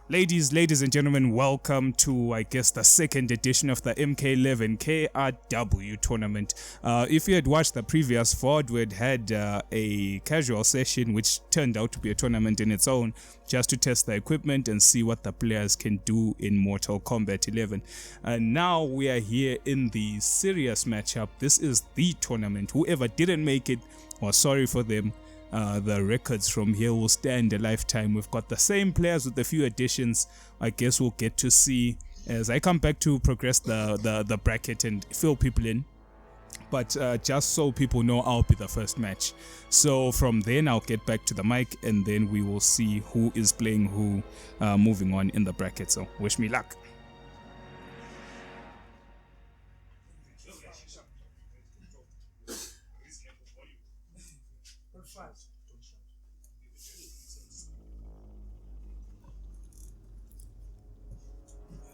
Ladies and gentlemen, welcome to, I guess, the second edition of the MK11 KRW tournament. If you had watched the previous VOD, we had a casual session which turned out to be a tournament in its own, just to test the equipment and see what the players can do in Mortal Kombat 11. And now we are here in the serious matchup. This is the tournament. Whoever didn't make it, or sorry for them, the records from here will stand a lifetime. We've got the same players with a few additions. I guess we'll get to see as I come back to progress the bracket and fill people in. But just so people know, I'll be the first match. So from then I'll get back to the mic and then we will see who is playing who moving on in the bracket. So wish me luck.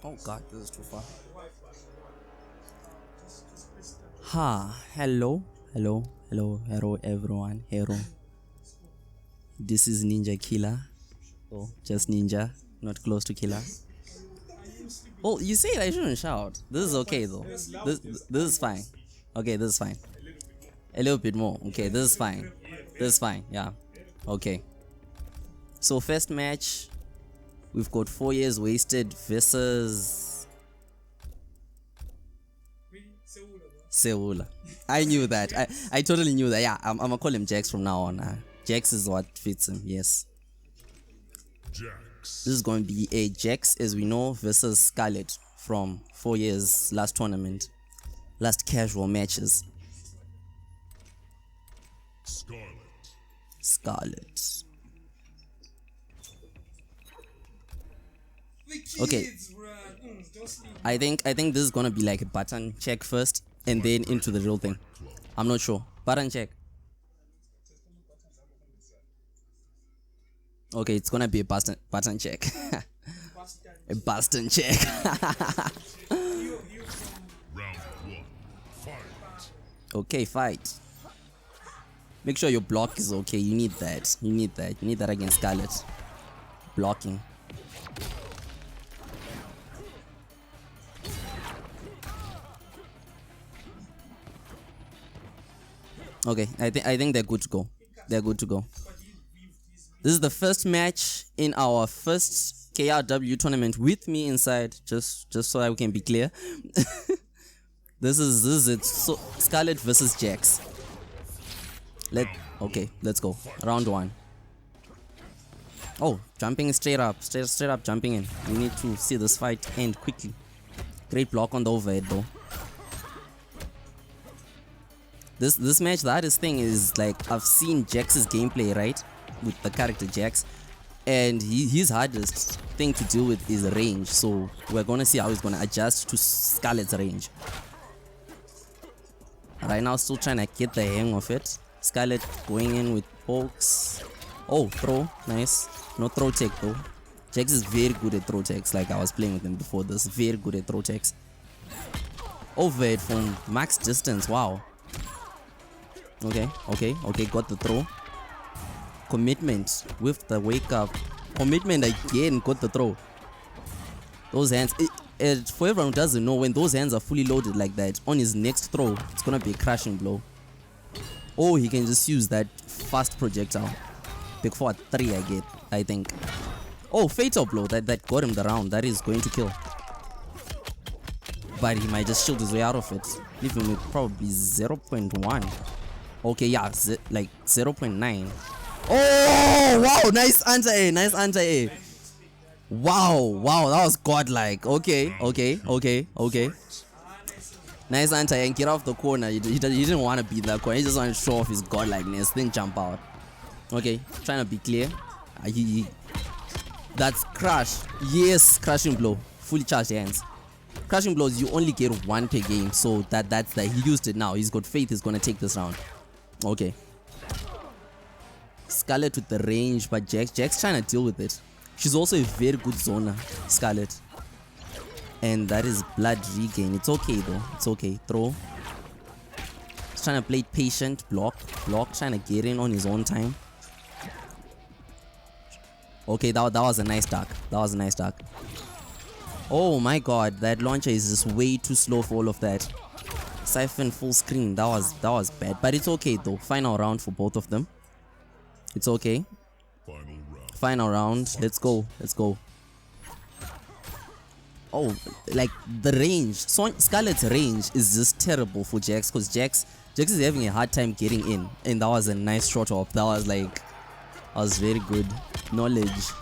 Oh god, this is too far. Hello everyone. This is Ninja Killer. Oh, just Ninja, not close to Killer. Oh, you say I shouldn't shout. This is okay though. This is fine. Okay, this is fine. A little bit more. Okay, this is fine. This is fine. Yeah. Okay. So first match, we've got 4 years wasted versus Seoul. I knew that. I totally knew that. Yeah, I'm gonna call him Jax from now on. Jax is what fits him. Yes. Jax. This is going to be a Jax, as we know, versus Scarlet from 4 years last tournament, last casual matches. Scarlet. Okay, I think this is gonna be like a button check first and then into the real thing. I'm not sure. Button check. Okay, it's gonna be a button check. A button check. Okay, fight. Make sure your block is okay. You need that. You need that against Scarlet. Blocking. Okay, I think they're good to go. They're good to go. This is the first match in our first KRW tournament with me inside. Just so I can be clear. This is it. So Scarlet versus Jax. Let's go. Round one. Oh, jumping straight up jumping in. We need to see this fight end quickly. Great block on the overhead though. This match, the hardest thing is, like, I've seen Jax's gameplay, right, with the character Jax, and his hardest thing to deal with is range. So we're gonna see how he's gonna adjust to Scarlet's range. Right now, still trying to get the hang of it. Scarlet going in with pokes. Oh, throw, nice. No throw tech though. Jax is very good at throw techs. Like I was playing with him before this, very good at throw techs. Overhead from max distance. Wow. Okay, got the throw. Commitment with the wake up. Commitment again, got the throw. Those hands, for everyone who doesn't know, when those hands are fully loaded like that, on his next throw, it's gonna be a crashing blow. Or he can just use that fast projectile. Pick forward 3, I think. Oh, fatal blow, that got him the round. That is going to kill. But he might just shield his way out of it. Leave him with probably 0.1. Okay, yeah, like 0.9. Oh, wow, nice anti-A. Wow, that was godlike. Okay. Nice anti-A, and get off the corner. He didn't want to be in that corner. He just wanted to show off his godlikeness, then jump out. Okay, trying to be clear. That's crash. Yes, crashing blow. Fully charged hands. Crashing blows, you only get 1 per game, so that's that. He used it now. He's got faith he's gonna take this round. Okay. Scarlet with the range, but Jax trying to deal with it. She's also a very good zoner, Scarlet. And that is blood regain. It's okay though. It's okay. Throw. He's trying to play patient. Block. Trying to get in on his own time. Okay, that was a nice duck. That was a nice duck. Oh my god, that launcher is just way too slow for all of that. Siphon full screen. That was bad. But it's okay though. Final round for both of them. It's okay. Final round. Let's go. Let's go. Oh, like the range. Scarlet's range is just terrible for Jax because Jax is having a hard time getting in. And that was a nice shot off. That was very good. Knowledge.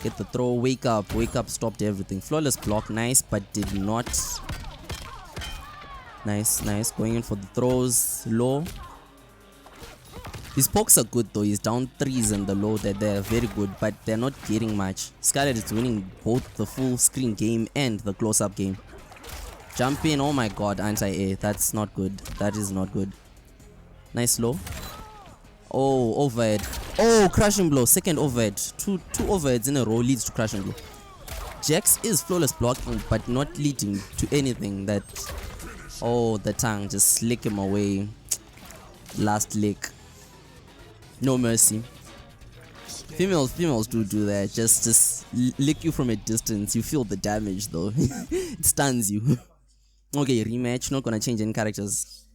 Get the throw. Wake up. Wake up. Stopped everything. Flawless block. Nice, but did not. Nice, nice. Going in for the throws. Low. His pokes are good though. He's down 3s and the low. They're very good, but they're not getting much. Scarlet is winning both the full screen game and the close-up game. Jump in. Oh my god, anti-air. That's not good. That is not good. Nice low. Oh, overhead. Oh, crushing blow. Second overhead. Two overheads in a row leads to crushing blow. Jax is flawless blocking, but not leading to anything. That. Oh, the tongue. Just lick him away. Last lick. No mercy. Females do that. Just lick you from a distance. You feel the damage though. It stuns you. Okay, rematch. Not gonna change any characters.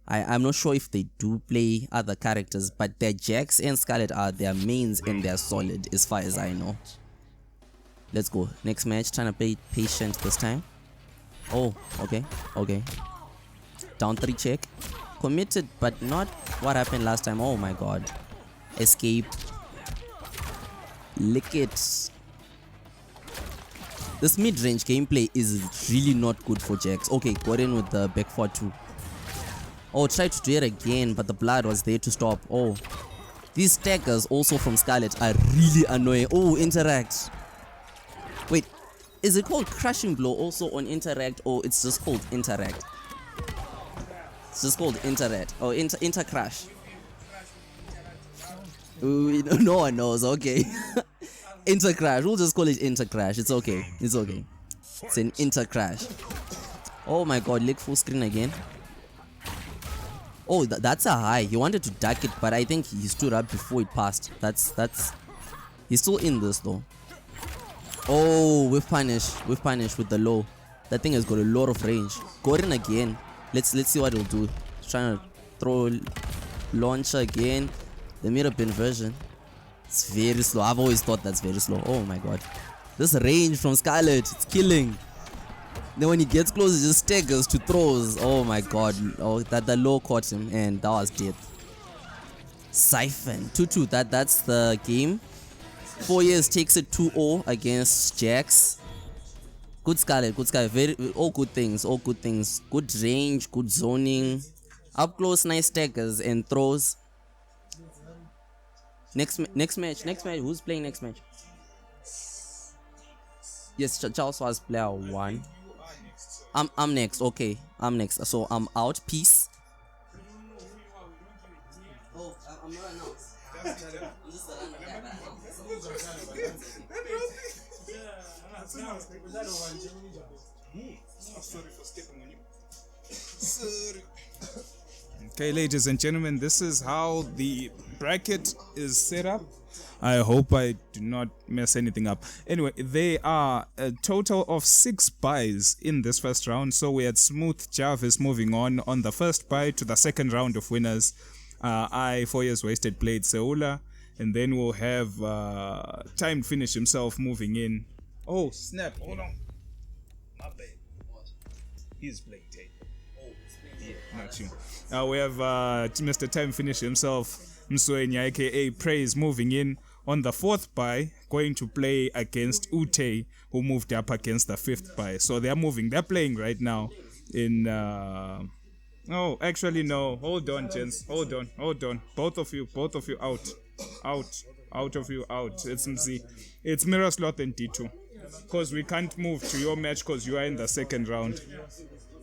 I'm not sure if they do play other characters, but their Jax and Scarlet are their mains and they're solid as far as I know. Let's go. Next match. Trying to play patient this time. Oh, okay. Okay. Down 3 check. Committed, but not what happened last time. Oh my god. Escape. Lick it. This mid-range gameplay is really not good for Jax. Okay, got in with the back 4-2. Oh, tried to do it again, but the blood was there to stop. Oh. These staggers also from Scarlet are really annoying. Oh, interact. Wait, is it called crushing blow also on interact, or it's just called interact? It's just called interact or inter-crash. Ooh, no one knows. Okay. Inter-crash. We'll just call it inter-crash. It's okay. It's okay. It's an inter-crash. Oh my god, lick full screen again. Oh, that's a high. He wanted to duck it, but I think he stood up before it passed. That's he's still in this though. Oh, we've punished with the low. That thing has got a lot of range. Go in again. Let's see what it'll do. It's trying to throw launcher again. The mirror pin version. It's very slow. I've always thought that's very slow. Oh my god. This range from Scarlet, it's killing. Then when he gets close, he just staggers to throws. Oh my god. Oh, that the low caught him and that was death. Siphon. 2-2. That's the game. 4 years takes it 2-0 against Jax. Good Scarlet, good Scarlet. All good things, all good things. Good range, good zoning. Up close, nice staggers and throws. Next match. Who's playing next match? Yes, Charles was player 1. I'm next. Okay, I'm next. So I'm out. Peace. Oh, I'm not announced. I'm just a random Sorry for skipping on you. Sorry. Okay, ladies and gentlemen, this is how the bracket is set up. I hope I do not mess anything up. Anyway, there are a total of 6 buys in this first round. So we had Smooth Jarvis moving on the first buy to the second round of winners. 4 years wasted played Seula. And then we'll have Time Finish himself moving in. Oh, snap. Hold on. My bad. He's playing tape. Yeah, not you. We have Mr. Time Finish himself, Mswenya aka Praise, moving in on the 4th buy, going to play against Ute, who moved up against the 5th buy. So they're playing right now in oh, actually no, hold on gents, hold on, both of you out of you out. It's MC, it's Mirror Sloth and D2, because we can't move to your match because you are in the second round.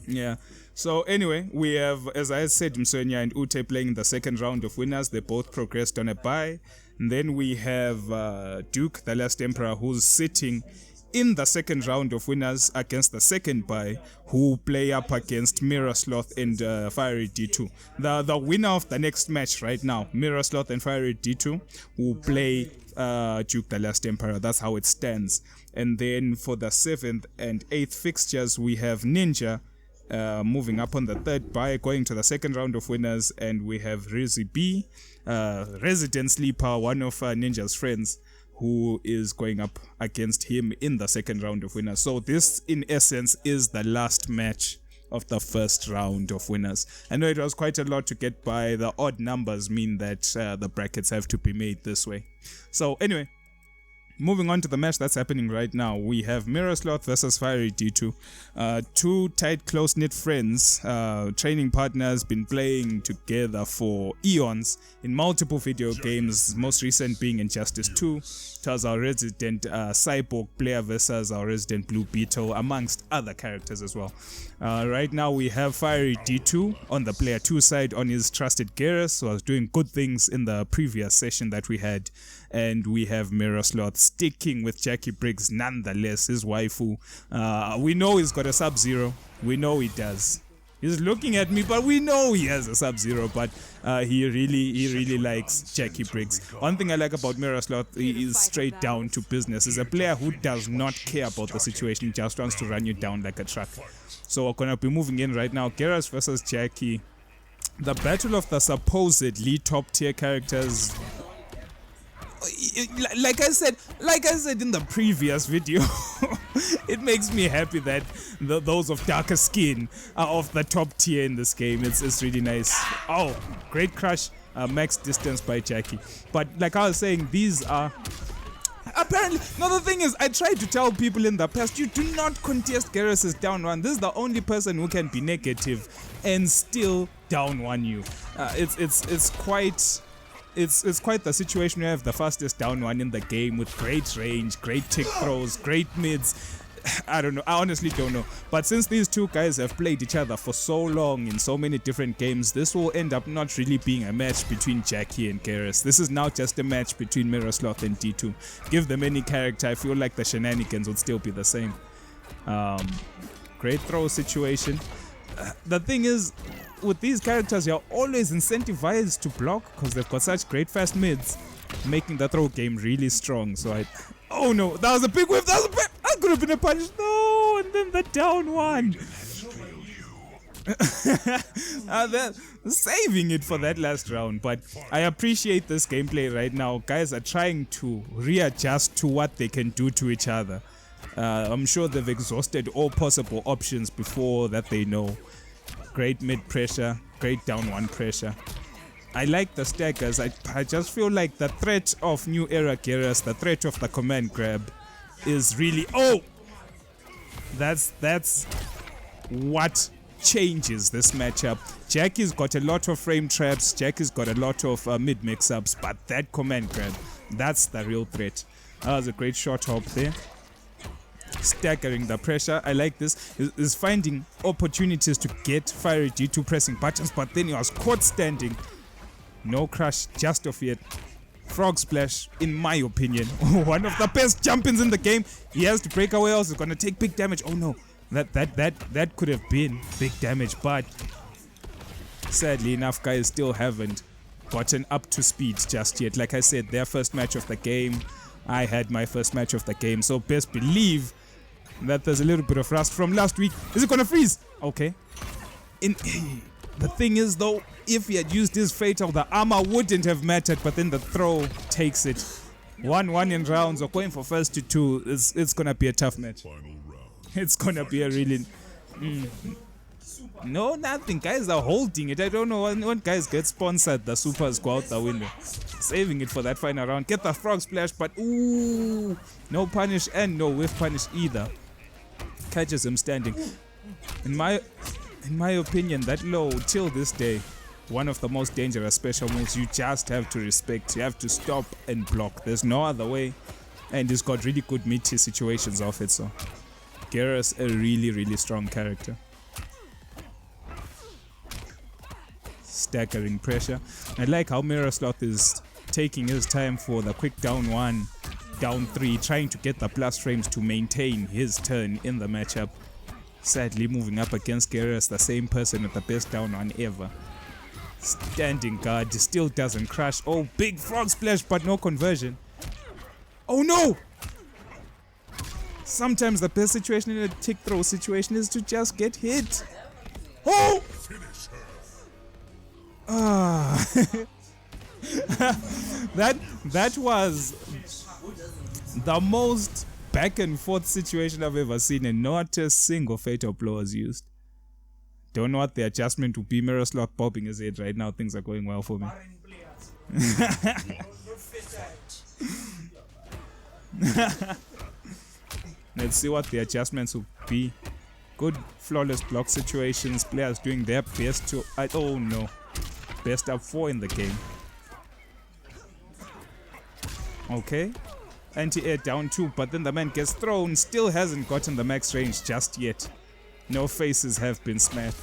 Yeah. So anyway, we have, as I said, Mswenya and Ute playing in the second round of winners. They both progressed on a bye. And then we have Duke, the last Emperor, who's sitting in the second round of winners against the second bye, who play up against Mirror Sloth and Fiery D2. The winner of the next match right now, Mirror Sloth and Fiery D2, will play Duke the Last Emperor. That's how it stands. And then for the 7th and 8th fixtures, we have Ninja moving up on the third bye, going to the second round of winners, and we have Rizzy B, Resident Sleeper, one of Ninja's friends, who is going up against him in the second round of winners. So this, in essence, is the last match of the first round of winners. I know it was quite a lot to get by. The odd numbers mean that the brackets have to be made this way. So anyway, moving on to the match that's happening right now, we have Mirror Sloth versus Fiery D2. Two tight, close-knit friends, training partners, been playing together for eons in multiple video games, most recent being Injustice 2. It was our resident Cyborg player versus our resident Blue Beetle, amongst other characters as well. Right now we have Fiery D2 on the player 2 side on his trusted Garrus, who was doing good things in the previous session that we had. And we have Mirror Sloth sticking with Jackie Briggs nonetheless, his waifu. We know he's got a Sub-Zero. We know he does. He's looking at me, but we know he has a Sub-Zero, but he really likes Jackie Briggs. One thing I like about Mirror Sloth, he is straight down to business. He's a player who does not care about the situation, he just wants to run you down like a truck. So we're going to be moving in right now. Garrus versus Jackie. The battle of the supposedly top tier characters. Like I said in the previous video, it makes me happy that those of darker skin are of the top tier in this game. It's really nice. Oh, great crush, max distance by Jackie. But like I was saying, these are apparently. No, the thing is, I tried to tell people in the past, you do not contest Garrus's down one. This is the only person who can be negative and still down one you. It's quite the situation. You have the fastest down one in the game with great range, great tick throws, great mids. I don't know. I honestly don't know. But since these two guys have played each other for so long in so many different games, this will end up not really being a match between Jackie and Garrus. This is now just a match between Mirror Sloth and D2. Give them any character, I feel like the shenanigans would still be the same. Great throw situation. The thing is, with these characters, you're always incentivized to block because they've got such great fast mids, making the throw game really strong. So oh no, that was a big whiff. That could have been a punish. No, and then the down one. Saving it for that last round. But I appreciate this gameplay right now. Guys are trying to readjust to what they can do to each other. I'm sure they've exhausted all possible options before that they know. Great mid pressure, great down one pressure. I like the staggers. I just feel like the threat of New Era Garrus, the threat of the command grab is really... Oh! That's what changes this matchup. Jackie's got a lot of frame traps, Jackie's got a lot of mid mix-ups, but that command grab, that's the real threat. That was a great shot hop there. Staggering the pressure. I like this. Is finding opportunities to get Fiery D2 pressing buttons, but then he was caught standing. No crush just of yet. Frog splash, in my opinion, one of the best jump-ins in the game. He has to break away, else he's gonna take big damage. Oh no, that could have been big damage, but sadly enough, guys still haven't gotten up to speed just yet. Like I said, their first match of the game. I had my first match of the game, so best believe that there's a little bit of rust from last week. Is it gonna freeze? Okay. The thing is though, if he had used his fatal, the armor wouldn't have mattered, but then the throw takes it. 1-1 in rounds, or going for first to 2. It's gonna be a tough match. It's gonna be a really... No, nothing. Guys are holding it. I don't know when guys get sponsored, the supers go out the window. Saving it for that final round. Get the frog splash, but ooh, no punish and no whiff punish either. Catches him standing. In my opinion, that low till this day, one of the most dangerous special moves. You just have to respect. You have to stop and block. There's no other way. And he's got really good mid-tier situations off it. So Garrus, a really strong character. Staggering pressure. I like how Mirror Sloth is taking his time for the quick down one. down 3, trying to get the plus frames to maintain his turn in the matchup. Sadly moving up against Garrus, the same person with the best down 1 ever. Standing guard, still doesn't crash. Oh, big frog splash, but no conversion. Oh no! Sometimes the best situation in a tick throw situation is to just get hit. Oh! Ah. that was the most back and forth situation I've ever seen, and not a single fatal blow was used. Don't know what the adjustment will be. Miroslav bobbing his head right now. Things are going well for me. Let's see what the adjustments will be. Good flawless block situations. Players doing their best to... oh no. Best up 4 in the game. Okay. Anti-air down 2, but then the man gets thrown. Still hasn't gotten the max range just yet. No faces have been smashed.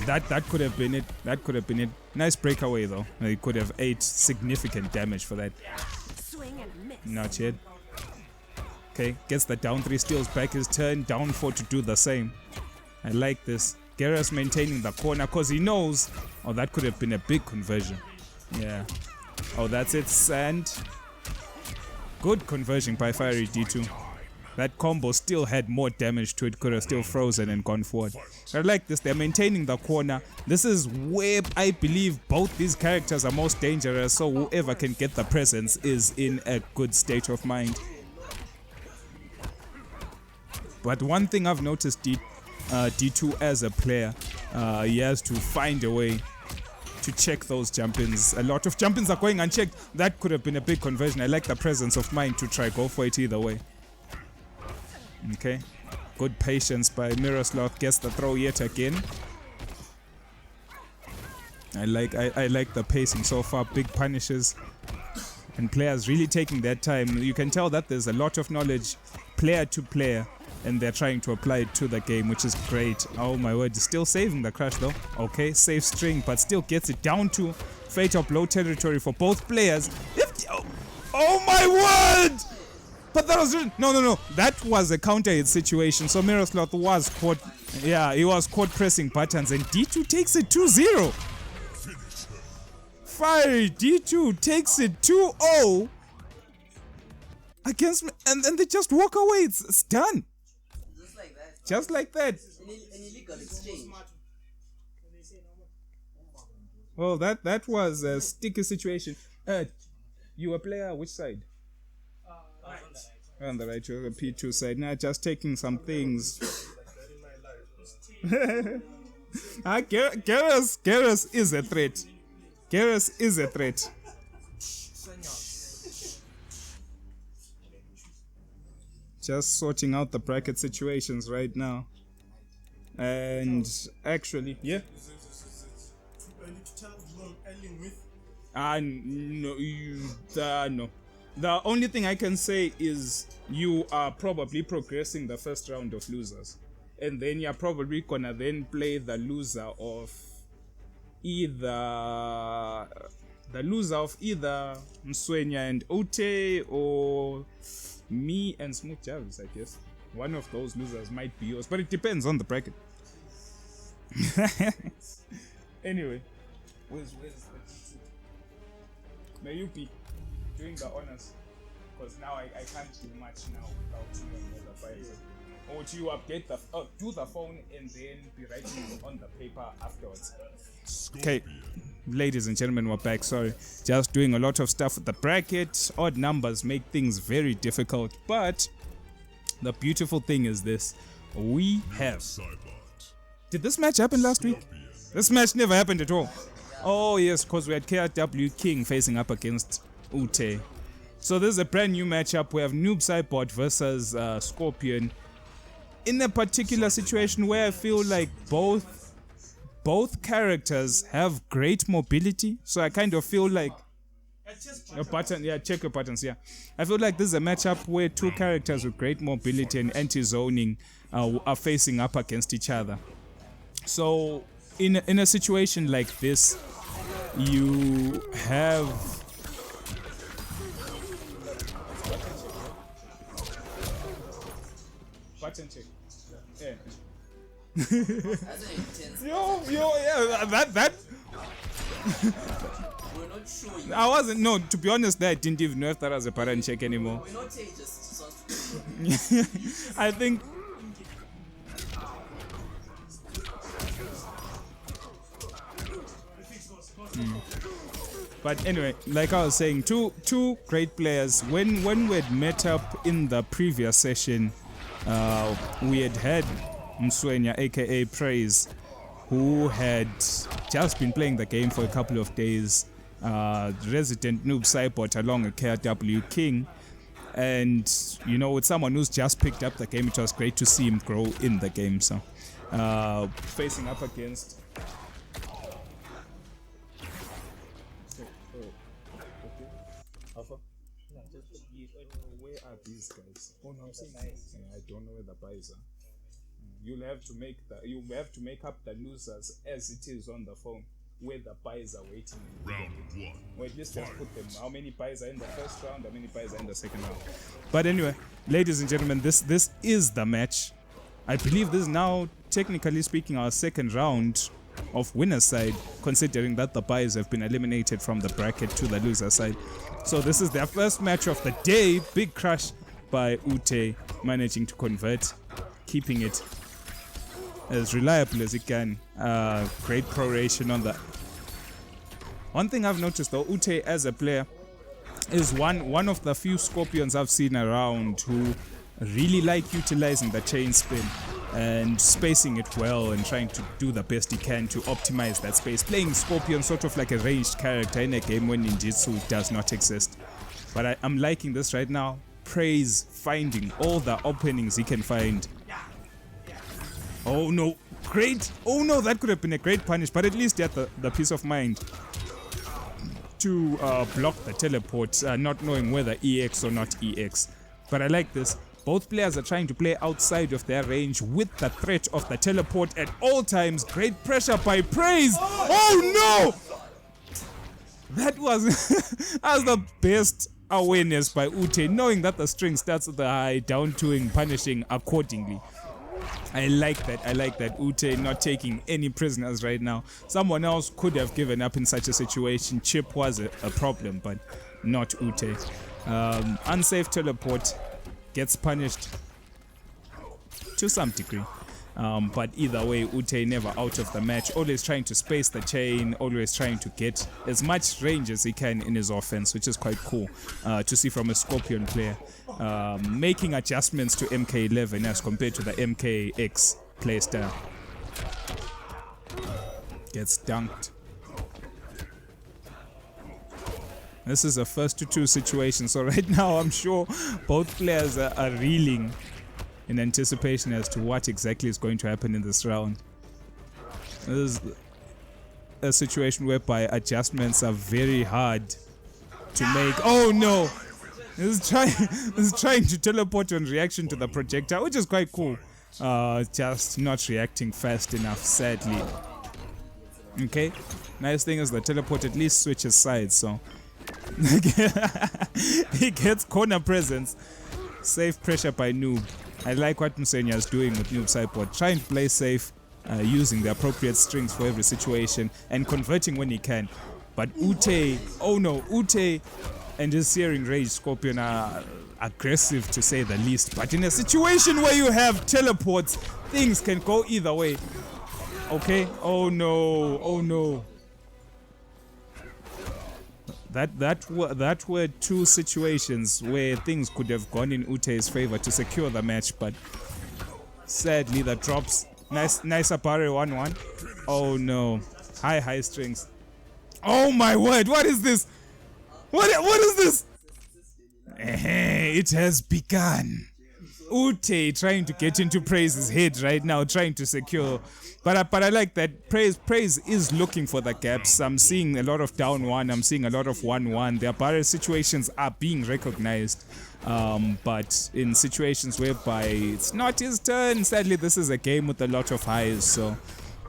That could have been it. That could have been it. Nice breakaway though. He could have ate significant damage for that. Not yet. Okay, gets the down 3, steals back his turn. Down 4 to do the same. I like this. Garrus maintaining the corner because he knows. Oh, that could have been a big conversion. Yeah. Oh, that's it. Sand. Good conversion by Fiery D2. That combo still had more damage to it, could have still frozen and gone forward. I like this, they're maintaining the corner. This is where I believe both these characters are most dangerous, so whoever can get the presence is in a good state of mind. But one thing I've noticed D2 as a player, he has to find a way to check those jump-ins. A lot of jump-ins are going unchecked. That could have been a big conversion. I like the presence of mind to try go for it either way. Okay, good patience by Miroslav. Gets the throw yet again. I like the pacing so far. Big punishes and players really taking their time. You can tell that there's a lot of knowledge player to player, and they're trying to apply it to the game, which is great. Oh my word, still saving the crash though. Okay, safe string, but still gets it down to fatal blow territory for both players. Oh my word! But that was no. That was a counter hit situation. So Miroslav was caught. Yeah, he was caught pressing buttons, and D2 takes it 2-0. Fiery D2 takes it 2-0 against me, and then they just walk away. It's done. Just like that. An illegal exchange. Well, that was a sticky situation. You a player which side? On the right, you're the P2 side. Now just taking some things. Garrus is a threat. Garrus is a threat. Just sorting out the bracket situations right now. And actually, yeah. No. The only thing I can say is you are probably progressing the first round of losers, and then you're probably gonna then play the loser of either Mswenya and Ote, or me and Smooth Jarvis. I guess one of those losers might be yours, but it depends on the bracket. Anyway, where's the May you be doing the honors, because now I can't do much now without you on the files. Or do you update do the phone and then be writing on the paper afterwards? Okay, ladies and gentlemen, we're back. Sorry, just doing a lot of stuff with the bracket. Odd numbers make things very difficult, but the beautiful thing is this: we have. Did this match happen last week? This match never happened at all. Oh yes, because we had KRW King facing up against Ute. So this is a brand new matchup. We have Noob Sidebot versus Scorpion. In a particular situation where I feel like both characters have great mobility. So I kind of feel like a button, yeah, check your buttons, yeah. I feel like this is a matchup where two characters with great mobility and anti-zoning are facing up against each other. So in a situation like this, you have button check. Yeah. That's an intense. Yeah, that. We're not sure. I wasn't, no, to be honest, I didn't even know if that was a button check anymore. We're not saying just I think. But anyway, like I was saying, two great players. When we'd met up in the previous session, we had Mswenya, aka Praise, who had just been playing the game for a couple of days. Resident noob Cybot along a KRW King. And, you know, with someone who's just picked up the game, it was great to see him grow in the game. So, facing up against... Where are these guys? Oh no, I'm saying I don't know where the buys are. You'll have to make up the losers as it is on the phone, where the buys are waiting. Round one. Wait, let's just put them. How many buys are in the first round? How many buys are in the second round? But anyway, ladies and gentlemen, this is the match. I believe this is now, technically speaking, our second round of winner's side, considering that the buys have been eliminated from the bracket to the loser side. So this is their first match of the day. Big crush by Ute, managing to convert, keeping it as reliable as it can. Great proration on that. One thing I've noticed though, Ute as a player is one of the few Scorpions I've seen around who really like utilizing the chain spin and spacing it well and trying to do the best he can to optimize that space. Playing Scorpion sort of like a ranged character in a game when ninjutsu does not exist. But I'm liking this right now. Praise finding all the openings he can find. Oh no, great. Oh no, that could have been a great punish, but at least he had the peace of mind to block the teleport, not knowing whether EX or not EX. But I like this. Both players are trying to play outside of their range with the threat of the teleport at all times. Great pressure by Praise. Oh no! That was the best awareness by Ute, knowing that the string starts with the high, down toing, punishing accordingly. I like that Ute not taking any prisoners right now. Someone else could have given up in such a situation. Chip was a problem, but not Ute. Unsafe teleport gets punished to some degree. But either way, Ute never out of the match, always trying to space the chain, always trying to get as much range as he can in his offense, which is quite cool to see from a Scorpion player. Making adjustments to MK11 as compared to the MKX playstyle. Gets dunked. This is a first to two situation, so right now I'm sure both players are reeling in anticipation as to what exactly is going to happen in this round. This is a situation whereby adjustments are very hard to make. Oh no! This is trying to teleport in reaction to the projectile, which is quite cool. Just not reacting fast enough, sadly. Okay, nice thing is the teleport at least switches sides, so he gets corner presence. Safe pressure by Noob. I like what Mswenya is doing with Noob Cybot, trying to play safe, using the appropriate strings for every situation and converting when he can. But Ute, oh no, Ute and his Searing Rage Scorpion are aggressive to say the least. But in a situation where you have teleports, things can go either way. Okay, oh no, oh no. That were two situations where things could have gone in Ute's favor to secure the match, but sadly the drops. Nice Apare 1-1. Oh no. High strings. Oh my word, what is this? What is this? It has begun. Ute trying to get into Praise's head right now, trying to secure. But I like that Praise is looking for the gaps. I'm seeing a lot of down one. I'm seeing a lot of 1-1. Their barrier situations are being recognized. But in situations whereby it's not his turn, sadly this is a game with a lot of highs. So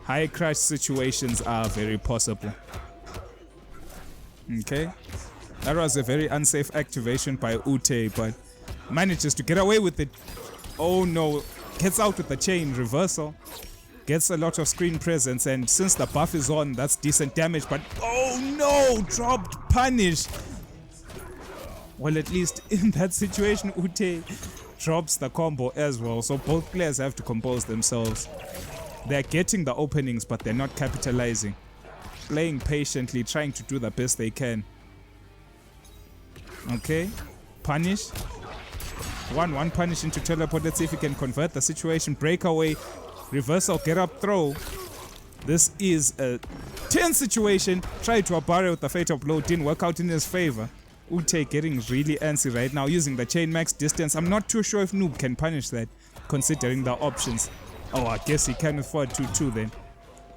high crash situations are very possible. Okay. That was a very unsafe activation by Ute, but manages to get away with it. Oh no. Gets out with the chain reversal. Gets a lot of screen presence, and since the buff is on, that's decent damage, but oh no, dropped punish. Well, at least in that situation, Ute drops the combo as well, so both players have to compose themselves. They're getting the openings, but they're not capitalizing. Playing patiently, trying to do the best they can. Okay, punish. 1-1 punish into teleport. Let's see if he can convert the situation. Breakaway. Reversal, get up, throw. This is a tense situation. Tried to abare with the fatal blow, didn't work out in his favor. Ute getting really antsy right now, using the chain max distance. I'm not too sure if Noob can punish that, considering the options. Oh, I guess he can afford 2-2 then.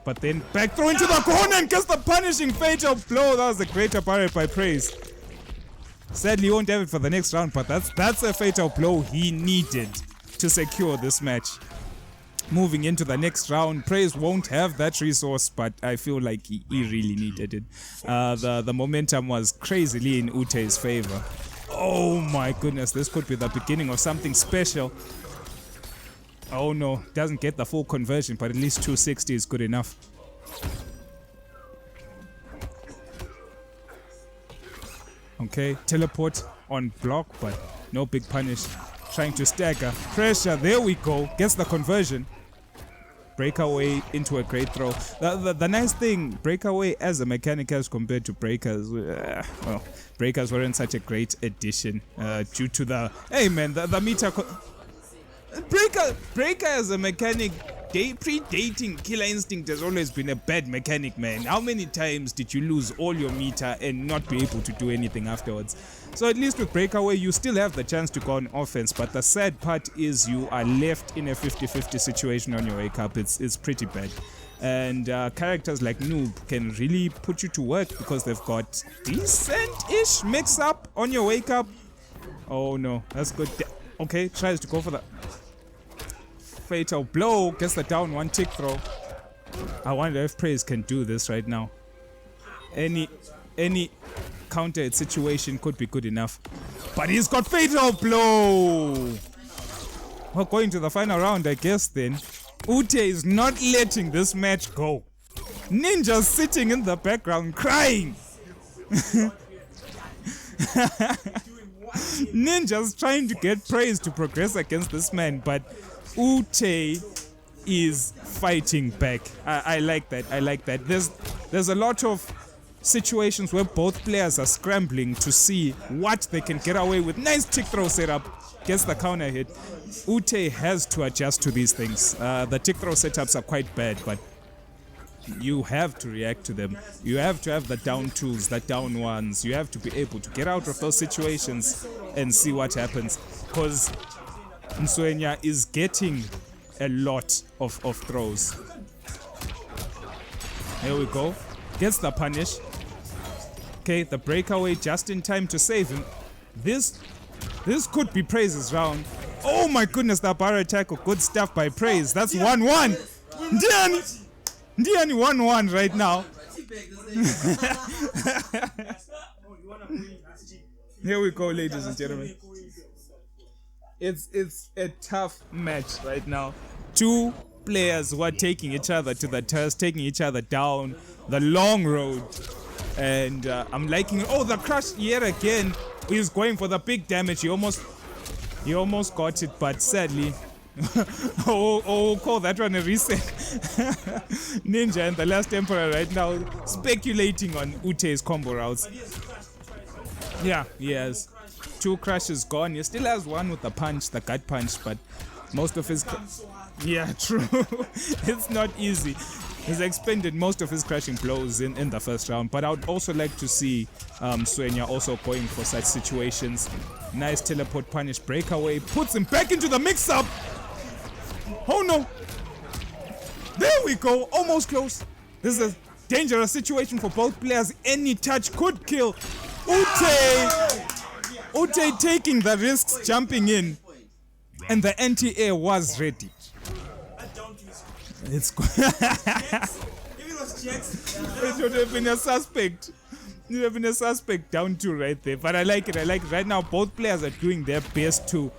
But then back throw into the corner and gets the punishing fatal blow. That was a great abare by Praise. Sadly, he won't have it for the next round, but that's a fatal blow he needed to secure this match. Moving into the next round, Praise won't have that resource, but I feel like he really needed it. The momentum was crazily in Ute's favor. Oh my goodness, this could be the beginning of something special. Oh no, doesn't get the full conversion, but at least 260 is good enough. Okay, teleport on block, but no big punish. Trying to stagger. Pressure, there we go. Gets the conversion. Breakaway into a great throw. The nice thing, breakaway as a mechanic as compared to breakers, well, breakers weren't such a great addition due to the, hey man, the meter. Breaker as a mechanic, predating Killer Instinct has always been a bad mechanic, man. How many times did you lose all your meter and not be able to do anything afterwards? So at least with Breakaway, you still have the chance to go on offense, but the sad part is you are left in a 50-50 situation on your wake up. It's pretty bad. And characters like Noob can really put you to work because they've got decent-ish mix-up on your wake up. Oh no, that's good. Okay, tries to go for the fatal blow, gets the down one tick throw. I wonder if Praise can do this right now. Any counter situation could be good enough, but he's got fatal blow. We're going to the final round, I guess. Then Ute is not letting this match go. Ninja's sitting in the background crying. Ninja's trying to get Praise to progress against this man, but Ute is fighting back. I like that. I like that. There's a lot of situations where both players are scrambling to see what they can get away with. Nice tick throw setup. Gets the counter hit. Ute has to adjust to these things. The tick throw setups are quite bad, but you have to react to them. You have to have the down twos, the down ones. You have to be able to get out of those situations and see what happens. Because Mswenya is getting a lot of throws. Here we go. Gets the punish. Okay, the breakaway just in time to save him. This could be Praise's round. Oh my goodness, the barra tackle. Good stuff by Praise. That's 1-1. Ndiani 1-1 right now. Here we go, ladies and gentlemen. It's a tough match right now. Two players who are taking each other to the test, taking each other down the long road. And I'm liking it. Oh, the crush yet again. He's going for the big damage. He almost got it, but sadly. Call that one a reset. Ninja and the last Emperor right now speculating on Ute's combo routes. Yeah, he has 2 crushes gone. He still has one with the punch, the gut punch, but most of his... Yeah, true. It's not easy. He's expended most of his crushing blows in the first round, but I would also like to see Mswenya also going for such situations. Nice teleport punish breakaway, puts him back into the mix-up. Oh no! There we go, almost close. This is a dangerous situation for both players. Any touch could kill. Ute taking the risks, jumping in, and the anti-air was ready. It would have been a suspect. It would have been a suspect down 2 right there. But I like it. I like it. Right now, both players are doing their best to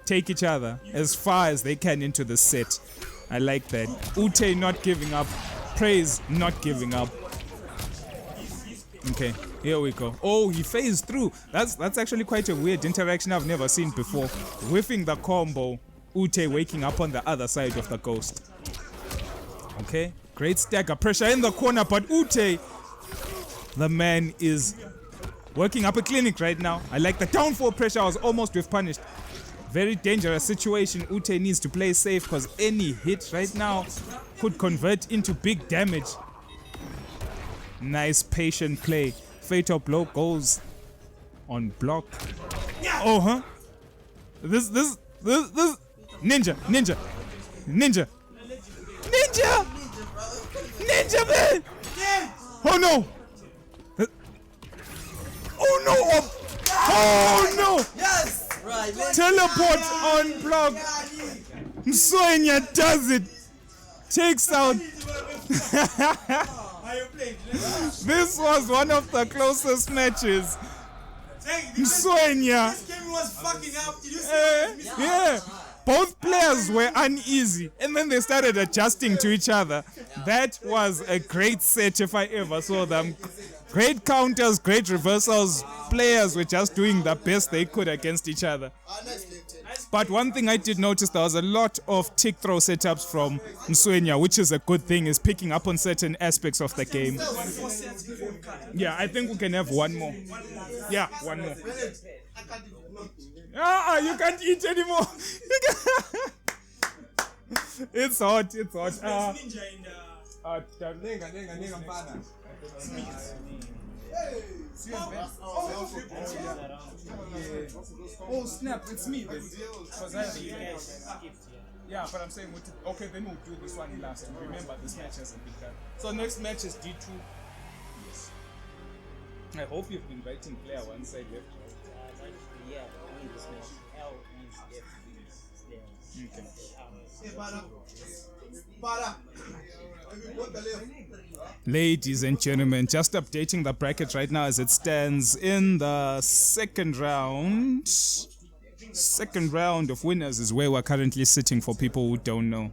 take each other as far as they can into the set. I like that. Ute not giving up. Praise not giving up. Okay, here we go. Oh, he phased through. That's actually quite a weird interaction I've never seen before. Whiffing the combo. Ute waking up on the other side of the ghost. Okay, great stagger pressure in the corner, but Ute, the man is working up a clinic right now. I like the downfall pressure. I was almost with punished. Very dangerous situation. Ute needs to play safe because any hit right now could convert into big damage. Nice patient play. Fatal blow goes on block. Oh, huh? This ninja, man. Oh no. Oh no. Yes! Right, Teleport on block. Mswenya does it. Takes out. This was one of the closest matches. Mswenya. This game was fucking up. Did you see Yeah. Both players were uneasy and then they started adjusting to each other. That was a great set if I ever saw them. Great counters, great reversals. Players were just doing the best they could against each other. But one thing I did notice, there was a lot of tick throw setups from Mswenya, which is a good thing, is picking up on certain aspects of the game. Yeah, I think we can have one more. Yeah, one more. You can't eat anymore. It's hot, it's hot. Oh snap, it's me then. Yeah, but I'm saying, okay, then we'll do this one last. Remember, this match hasn't been done. So next match is D2. Yes. I hope you've been writing player one side left. Yeah, I mean this match. L means left. Okay. Ladies and gentlemen, just updating the bracket right now as it stands in the second round. Second round of winners is where we're currently sitting for people who don't know.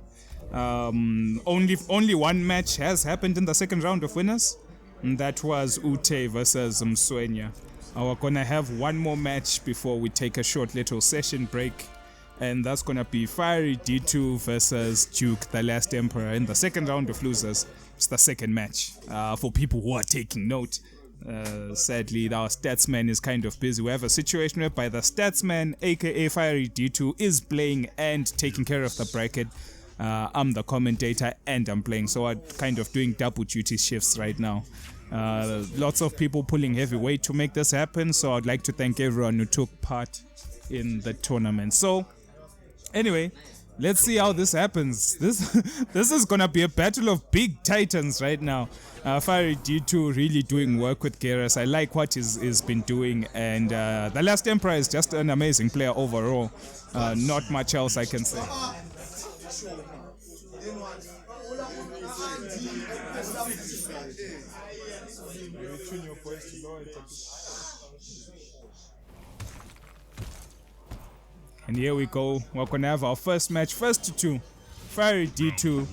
Only one match has happened in the second round of winners. And that was Ute versus Mswenya. We're gonna have one more match before we take a short little session break. And that's gonna be Fiery D2 versus Duke, the last Emperor, in the second round of losers. It's the second match. For people who are taking note, sadly, our statsman is kind of busy. We have a situation whereby the statsman, aka Fiery D2, is playing and taking care of the bracket. I'm the commentator and I'm playing, so I'm kind of doing double duty shifts right now. Lots of people pulling heavy weight to make this happen, so I'd like to thank everyone who took part in the tournament. So anyway, let's see how this happens. This is gonna be a battle of big titans right now. Fiery D2 really doing work with Geras. I like what he's been doing, and the last Emperor is just an amazing player overall. Not much else I can say. And here we go. We're gonna have our first match, first to two. Fiery D2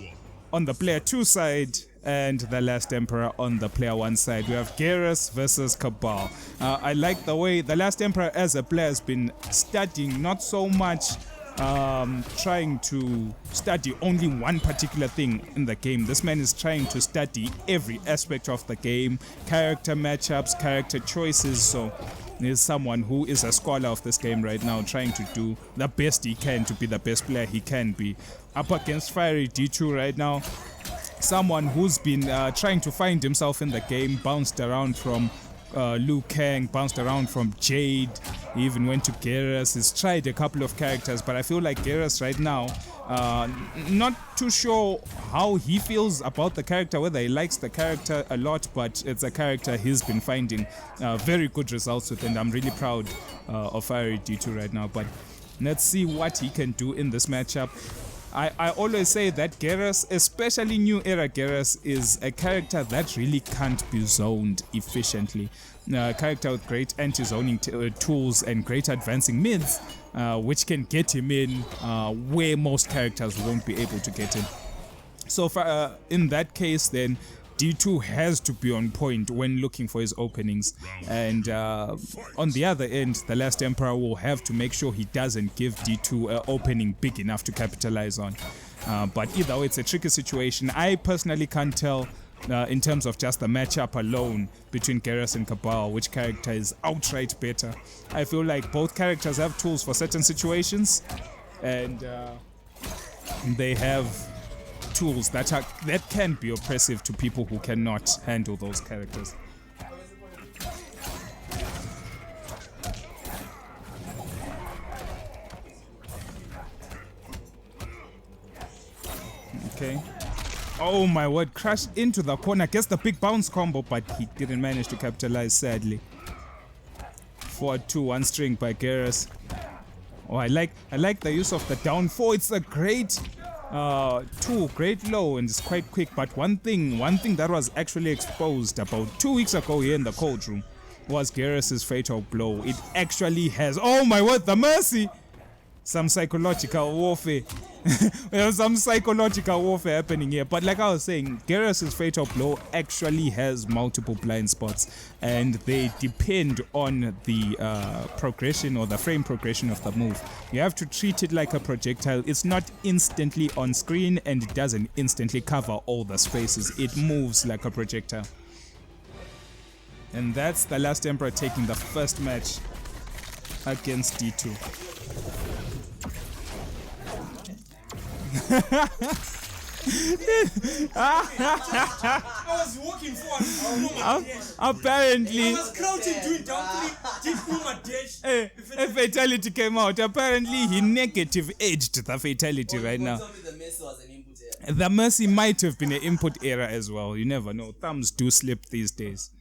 on the player 2 side and the last Emperor on the player 1 side. We have Geras versus Cabal. I like the way the last Emperor as a player has been studying, not so much trying to study only one particular thing in the game. This man is trying to study every aspect of the game, character matchups, character choices. So he's someone who is a scholar of this game right now, trying to do the best he can to be the best player he can be. Up against Fiery D2 right now, someone who's been trying to find himself in the game, bounced around from Liu Kang, bounced around from Jade, he even went to Geras. He's tried a couple of characters, but I feel like Geras right now, not too sure how he feels about the character, whether he likes the character a lot, but it's a character he's been finding very good results with, and I'm really proud of Fiery D2 right now. But let's see what he can do in this matchup. I always say that Garrus, especially new era Garrus, is a character that really can't be zoned efficiently. A character with great anti-zoning tools and great advancing mids, which can get him in where most characters won't be able to get in. So in that case, then D2 has to be on point when looking for his openings, and on the other end, the Last Emperor will have to make sure he doesn't give D2 an opening big enough to capitalize on. But either way, it's a tricky situation. I personally can't tell in terms of just the matchup alone between Garrus and Cabal which character is outright better. I feel like both characters have tools for certain situations, and they have tools that can be oppressive to people who cannot handle those characters. Okay. Oh my word, crashed into the corner, gets the big bounce combo, but he didn't manage to capitalize, sadly. 4-2, one string by Garrus. Oh, I like the use of the down 4. It's a great tool, great low, and it's quite quick. But one thing that was actually exposed about 2 weeks ago here in the cold room was Garrus's fatal blow. It actually has, oh my word, the mercy! Some psychological warfare. There's some psychological warfare happening here. But like I was saying, Garrus's fatal blow actually has multiple blind spots, and they depend on the progression or the frame progression of the move. You have to treat it like a projectile. It's not instantly on screen, and it doesn't instantly cover all the spaces. It moves like a projectile. And that's the Last Emperor taking the first match against D2. I was walking forward. Apparently, I was crouching doing down 3, did my dash. a fatality came out. Apparently, he negative edged the fatality right now. The Mercy was an input error. The Mercy might have been an input error as well. You never know. Thumbs do slip these days,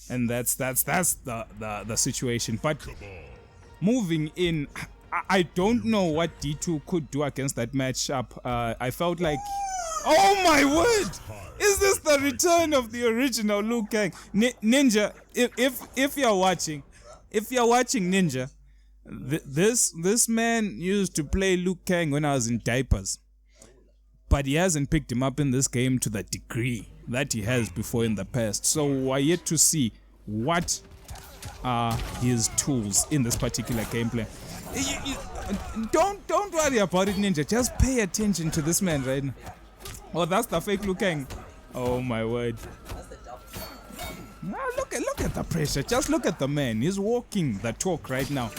and that's the situation. But moving in, I don't know what D2 could do against that matchup. I felt like, oh my word! Is this the return of the original Liu Kang? Ninja, if you're watching Ninja, this man used to play Liu Kang when I was in diapers, but he hasn't picked him up in this game to the degree that he has before in the past. So we're yet to see what are his tools in this particular gameplay. Don't worry about it, Ninja. Just pay attention to this man right now. Oh, that's the fake Liu Kang. Oh my word. Now look at the pressure. Just look at the man. He's walking the talk right now.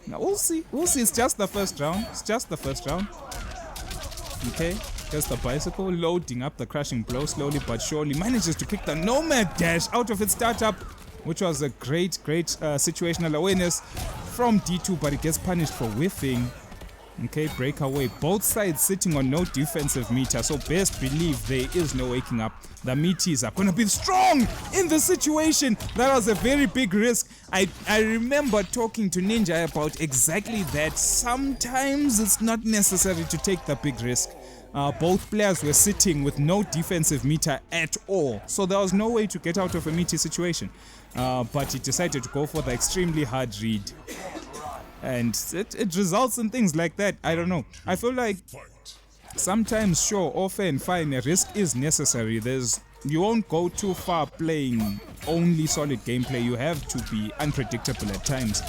Now we'll see. It's just the first round. Okay. Just the bicycle loading up the crashing blow slowly but surely. Manages to kick the nomad dash out of its startup, which was a great situational awareness from D2, but it gets punished for whiffing. Okay, breakaway. Both sides sitting on no defensive meter, so best believe there is no waking up. The meaties are gonna be strong in this situation. That was a very big risk. I remember talking to Ninja about exactly that. Sometimes it's not necessary to take the big risk. Both players were sitting with no defensive meter at all, so there was no way to get out of a meaty situation. But he decided to go for the extremely hard read, and it results in things like that. I don't know. I feel like sometimes, sure, all fair and fine, a risk is necessary. You won't go too far playing only solid gameplay. You have to be unpredictable at times,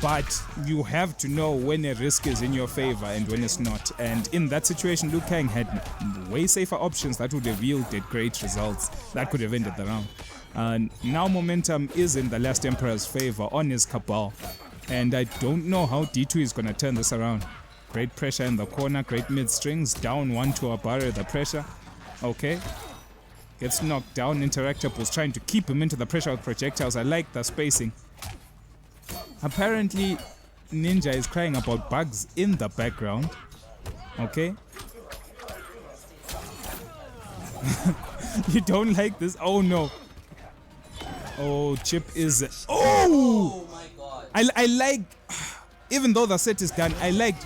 but you have to know when a risk is in your favor and when it's not. And in that situation, Liu Kang had way safer options that would have yielded great results that could have ended the round. Now momentum is in the Last Emperor's favor on his Cabal, and I don't know how D2 is going to turn this around. Great pressure in the corner, great mid strings, down one to Abare, the pressure. Okay, gets knocked down. Interactables trying to keep him into the pressure with projectiles. I like the spacing. Apparently Ninja is crying about bugs in the background. Okay. You don't like this? Oh no. Oh, Chip is... Oh! Oh my god. I like... Even though the set is done, I liked...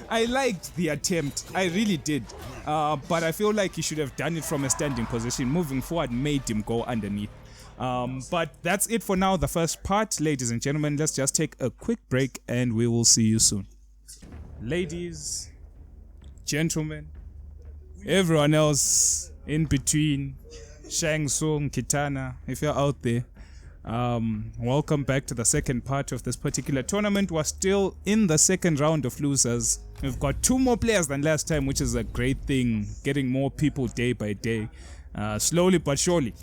I liked the attempt. I really did. But I feel like he should have done it from a standing position. Moving forward made him go underneath. But that's it for now, the first part. Ladies and gentlemen, let's just take a quick break and we will see you soon. Ladies, gentlemen, everyone else in between, Shang Tsung, Kitana, if you're out there, welcome back to the second part of this particular tournament. We're still in the second round of losers. We've got 2 more players than last time, which is a great thing, getting more people day by day, slowly but surely.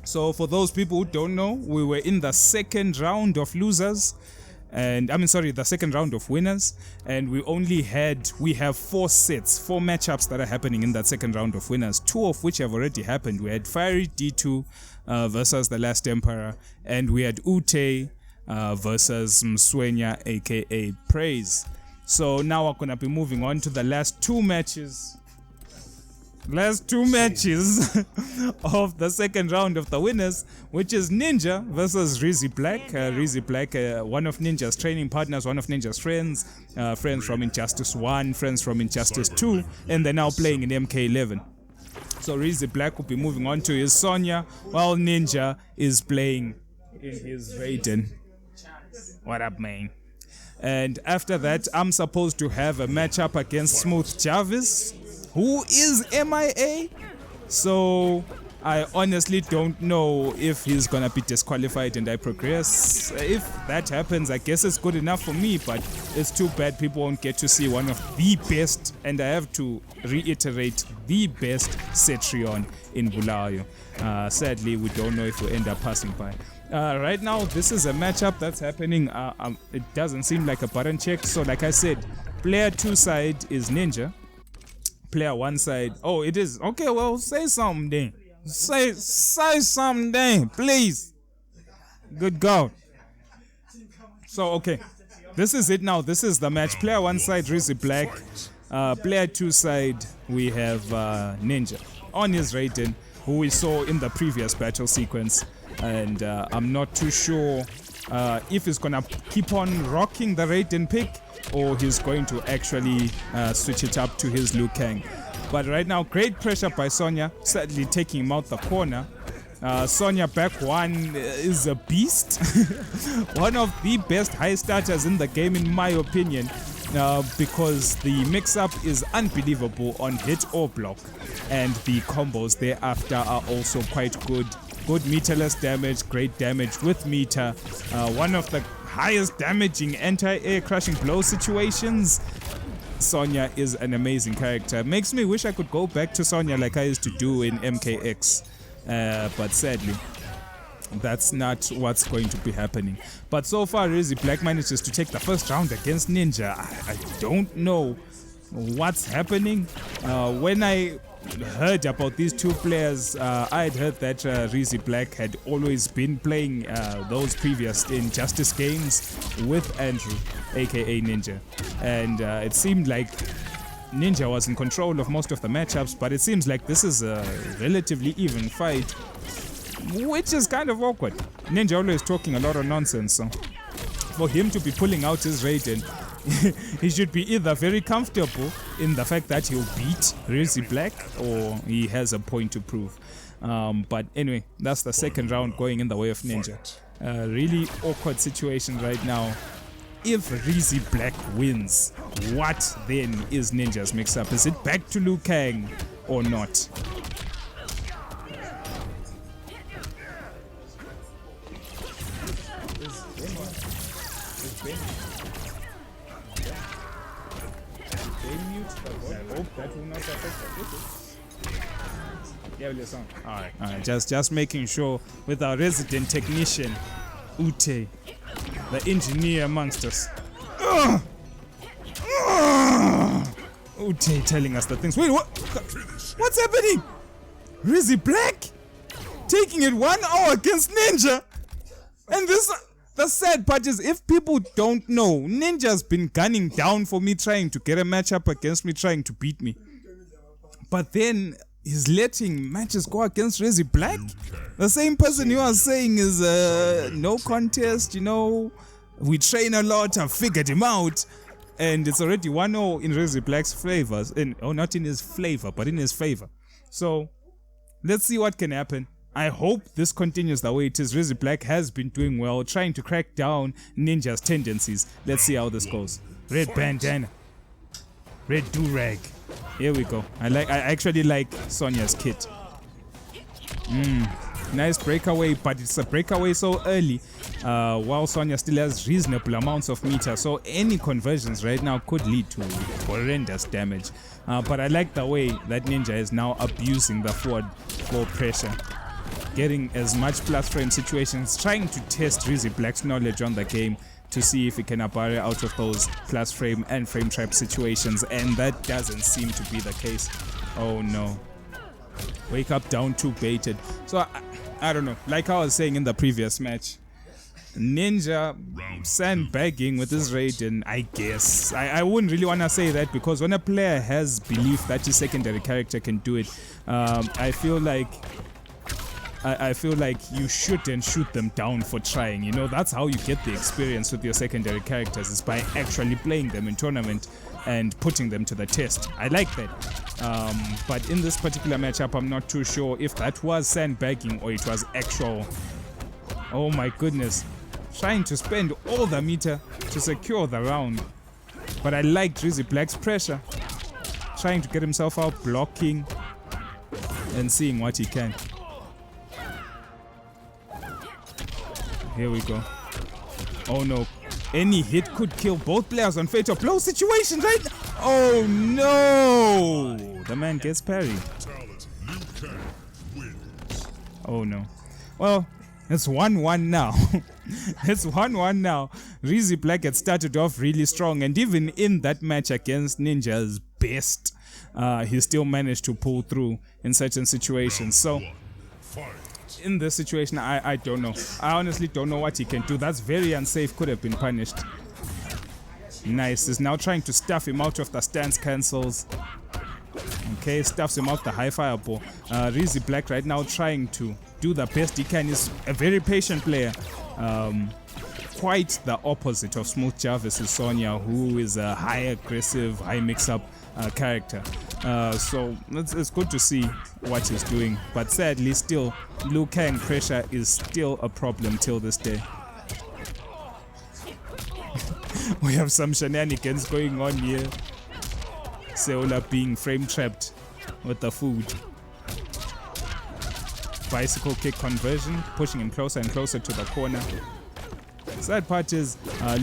So for those people who don't know, we were in the second round of losers, and the second round of winners, and we have 4 sets, 4 matchups that are happening in that second round of winners, 2 of which have already happened. We had Fiery D2 versus the Last Emperor, and we had Ute versus Mswenya, aka Praise. So now we're gonna be moving on to the last 2 matches. Last 2 matches of the second round of the winners, which is Ninja versus Rizzy Black. Rizzy Black, one of Ninja's training partners, one of Ninja's friends, friends from Injustice 1, friends from Injustice 2, and they're now playing in MK11. So Rizzy Black will be moving on to his Sonya, while Ninja is playing in his Raiden. What up, man? And after that, I'm supposed to have a matchup against Smooth Jarvis, who is MIA. So I honestly don't know if he's gonna be disqualified and I progress. If that happens, I guess it's good enough for me, but it's too bad people won't get to see one of the best, and I have to reiterate, the best Cetrion in Bulawayo. Sadly, we don't know if we end up passing by. Right now, this is a matchup that's happening. It doesn't seem like a button check, so like I said, player 2 side is Ninja. Player 1 side, oh, it is. Okay, well, say something. Say something, please. Good God. So, okay. This is it now. This is the match. Player 1 side, Rizzy Black. Player 2 side, we have Ninja on his Raiden, who we saw in the previous battle sequence. And I'm not too sure if he's gonna keep on rocking the Raiden pick, or he's going to actually switch it up to his Liu Kang. But right now, great pressure by Sonya, sadly taking him out the corner. Sonya back 1 is a beast. One of the best high starters in the game, in my opinion, because the mix-up is unbelievable on hit or block, and the combos thereafter are also quite good. Good meterless damage, great damage with meter. One of the highest damaging anti-air crushing blow situations. Sonya is an amazing character. Makes me wish I could go back to Sonya like I used to do in MKX. But sadly, that's not what's going to be happening. But so far, Rizzy Black manages to take the first round against Ninja. I don't know what's happening. When I heard about these 2 players, I had heard that Rizzy Black had always been playing those previous Injustice games with Andrew, aka Ninja, and it seemed like Ninja was in control of most of the matchups, but it seems like this is a relatively even fight, which is kind of awkward. Ninja always talking a lot of nonsense, so for him to be pulling out his Raiden, he should be either very comfortable in the fact that he'll beat Rizzy Black, or he has a point to prove. But anyway, that's the second round going in the way of Ninja. Really awkward situation right now. If Rizzy Black wins, what then is Ninja's mix-up? Is it back to Liu Kang or not? I hope that will not affect the Alright, just making sure with our resident technician, Ute, the engineer amongst us. Ute telling us the things. Wait, what's happening? Rizzy Black taking it 1 hour against Ninja, and this. The sad part is, if people don't know, Ninja's been gunning down for me, trying to get a matchup against me, trying to beat me. But then he's letting matches go against Rizzy Black. The same person you are saying is no contest, you know, we train a lot, I've figured him out. and it's already 1-0 in Rizzy Black's favors. Not in his flavor, but in his favor. So let's see what can happen. I hope this continues the way it is. Rizzy Black has been doing well, trying to crack down Ninja's tendencies. Let's see how this goes. Red bandana, red do-rag. Here we go. I actually like Sonya's kit. Nice breakaway, but it's a breakaway so early, while Sonya still has reasonable amounts of meter, so any conversions right now could lead to horrendous damage. But I like the way that Ninja is now abusing the forward flow pressure, getting as much plus frame situations, trying to test Rizzy Black's knowledge on the game to see if he can abare out of those plus frame and frame trap situations, and that doesn't seem to be the case. Oh no. Wake up down 2 baited. So I don't know, like I was saying in the previous match, Ninja sandbagging with his Raiden, I guess. I wouldn't really want to say that, because when a player has belief that his secondary character can do it, I feel like you shouldn't shoot them down for trying. You know, that's how you get the experience with your secondary characters, is by actually playing them in tournament and putting them to the test. I like that. But in this particular matchup, I'm not too sure if that was sandbagging or it was actual. Oh my goodness. Trying to spend all the meter to secure the round. But I like Rizzy Black's pressure. Trying to get himself out, blocking and seeing what he can. Here we go. Oh no. Any hit could kill both players on fatal blow situations, right? Oh no! The man gets parried. Oh no. Well, it's 1-1 now. It's 1-1 now. Rizzy Black had started off really strong, and even in that match against Ninja's best, he still managed to pull through in certain situations. So in this situation, I don't know. I honestly don't know what he can do. That's very unsafe, could have been punished. Nice, is now trying to stuff him out of the stance cancels. Okay, stuffs him out the high fireball. Rizzy Black right now trying to do the best he can. He's a very patient player. Quite the opposite of Smooth Jarvis' Sonya, who is a high aggressive, high mix-up character. So it's good to see what he's doing, but sadly still Liu Kang pressure is still a problem till this day. We have some shenanigans going on here. Seola being frame trapped with the food. Bicycle kick conversion, pushing him closer and closer to the corner. Sad part is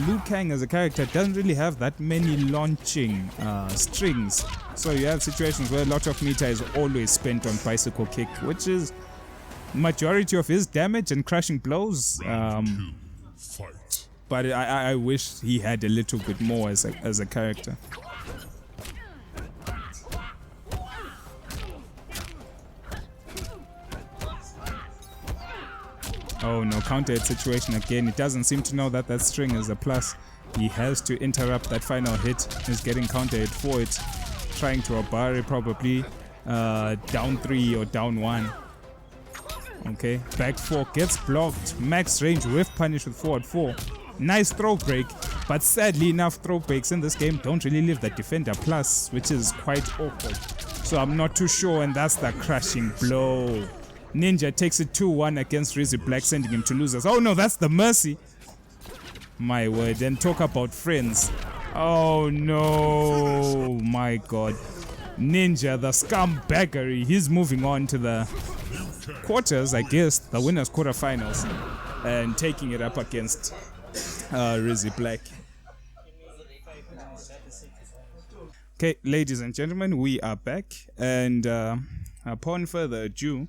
Liu Kang as a character doesn't really have that many launching strings, so you have situations where a lot of meter is always spent on bicycle kick, which is majority of his damage and crushing blows. But I wish he had a little bit more as a character. Oh no, counter hit situation again. He doesn't seem to know that that string is a plus. He has to interrupt that final hit. He's getting counter hit for it. Trying to abare probably. Down 3 or down 1. Okay, back 4 gets blocked. Max range whiff punish with forward 4. Nice throw break, but sadly enough throw breaks in this game don't really leave the defender plus, which is quite awkward. So I'm not too sure, and that's the crushing blow. Ninja takes it 2-1 against Rizzy Black, sending him to losers. Oh no, that's the mercy. My word, and talk about friends. Oh no, my god. Ninja, the scumbaggery, he's moving on to the quarters, I guess, the winners quarterfinals, and taking it up against Rizzy Black. Okay, ladies and gentlemen, we are back, and upon further ado,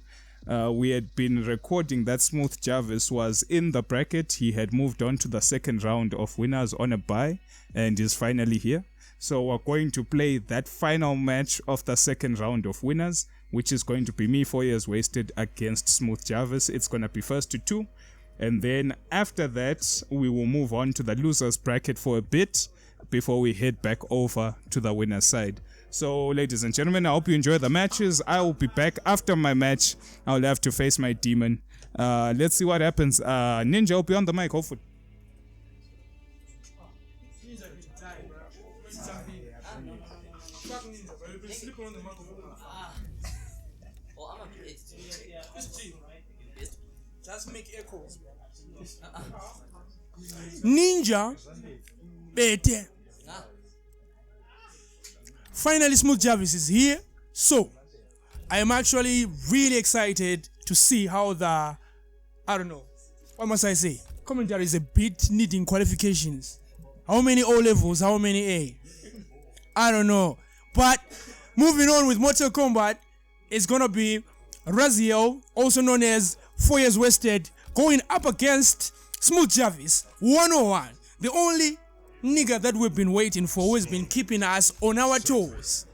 we had been recording that Smooth Jarvis was in the bracket. He had moved on to the second round of winners on a bye and is finally here. So we're going to play that final match of the second round of winners, which is going to be me, 4 years wasted, against Smooth Jarvis. It's going to be first to 2. And then after that, we will move on to the losers bracket for a bit before we head back over to the winner's side. So, ladies and gentlemen, I hope you enjoy the matches. I will be back after my match. I'll have to face my demon. Let's see what happens. Ninja will be on the mic, hopefully. Fuck ninja, bro. You've been sleeping on the microphone. Oh, I'm a bit. It's G. Just make echoes. Ninja Bete. Finally, Smooth Jarvis is here. So, I am actually really excited to see how the, I don't know, what must I say? Commentary is a bit needing qualifications. How many O levels? How many A? I don't know. But moving on with Mortal Kombat, it's gonna be Raziel, also known as 4 Years Wasted, going up against Smooth Jarvis 101. The only nigga that we've been waiting for, who has been keeping us on our toes.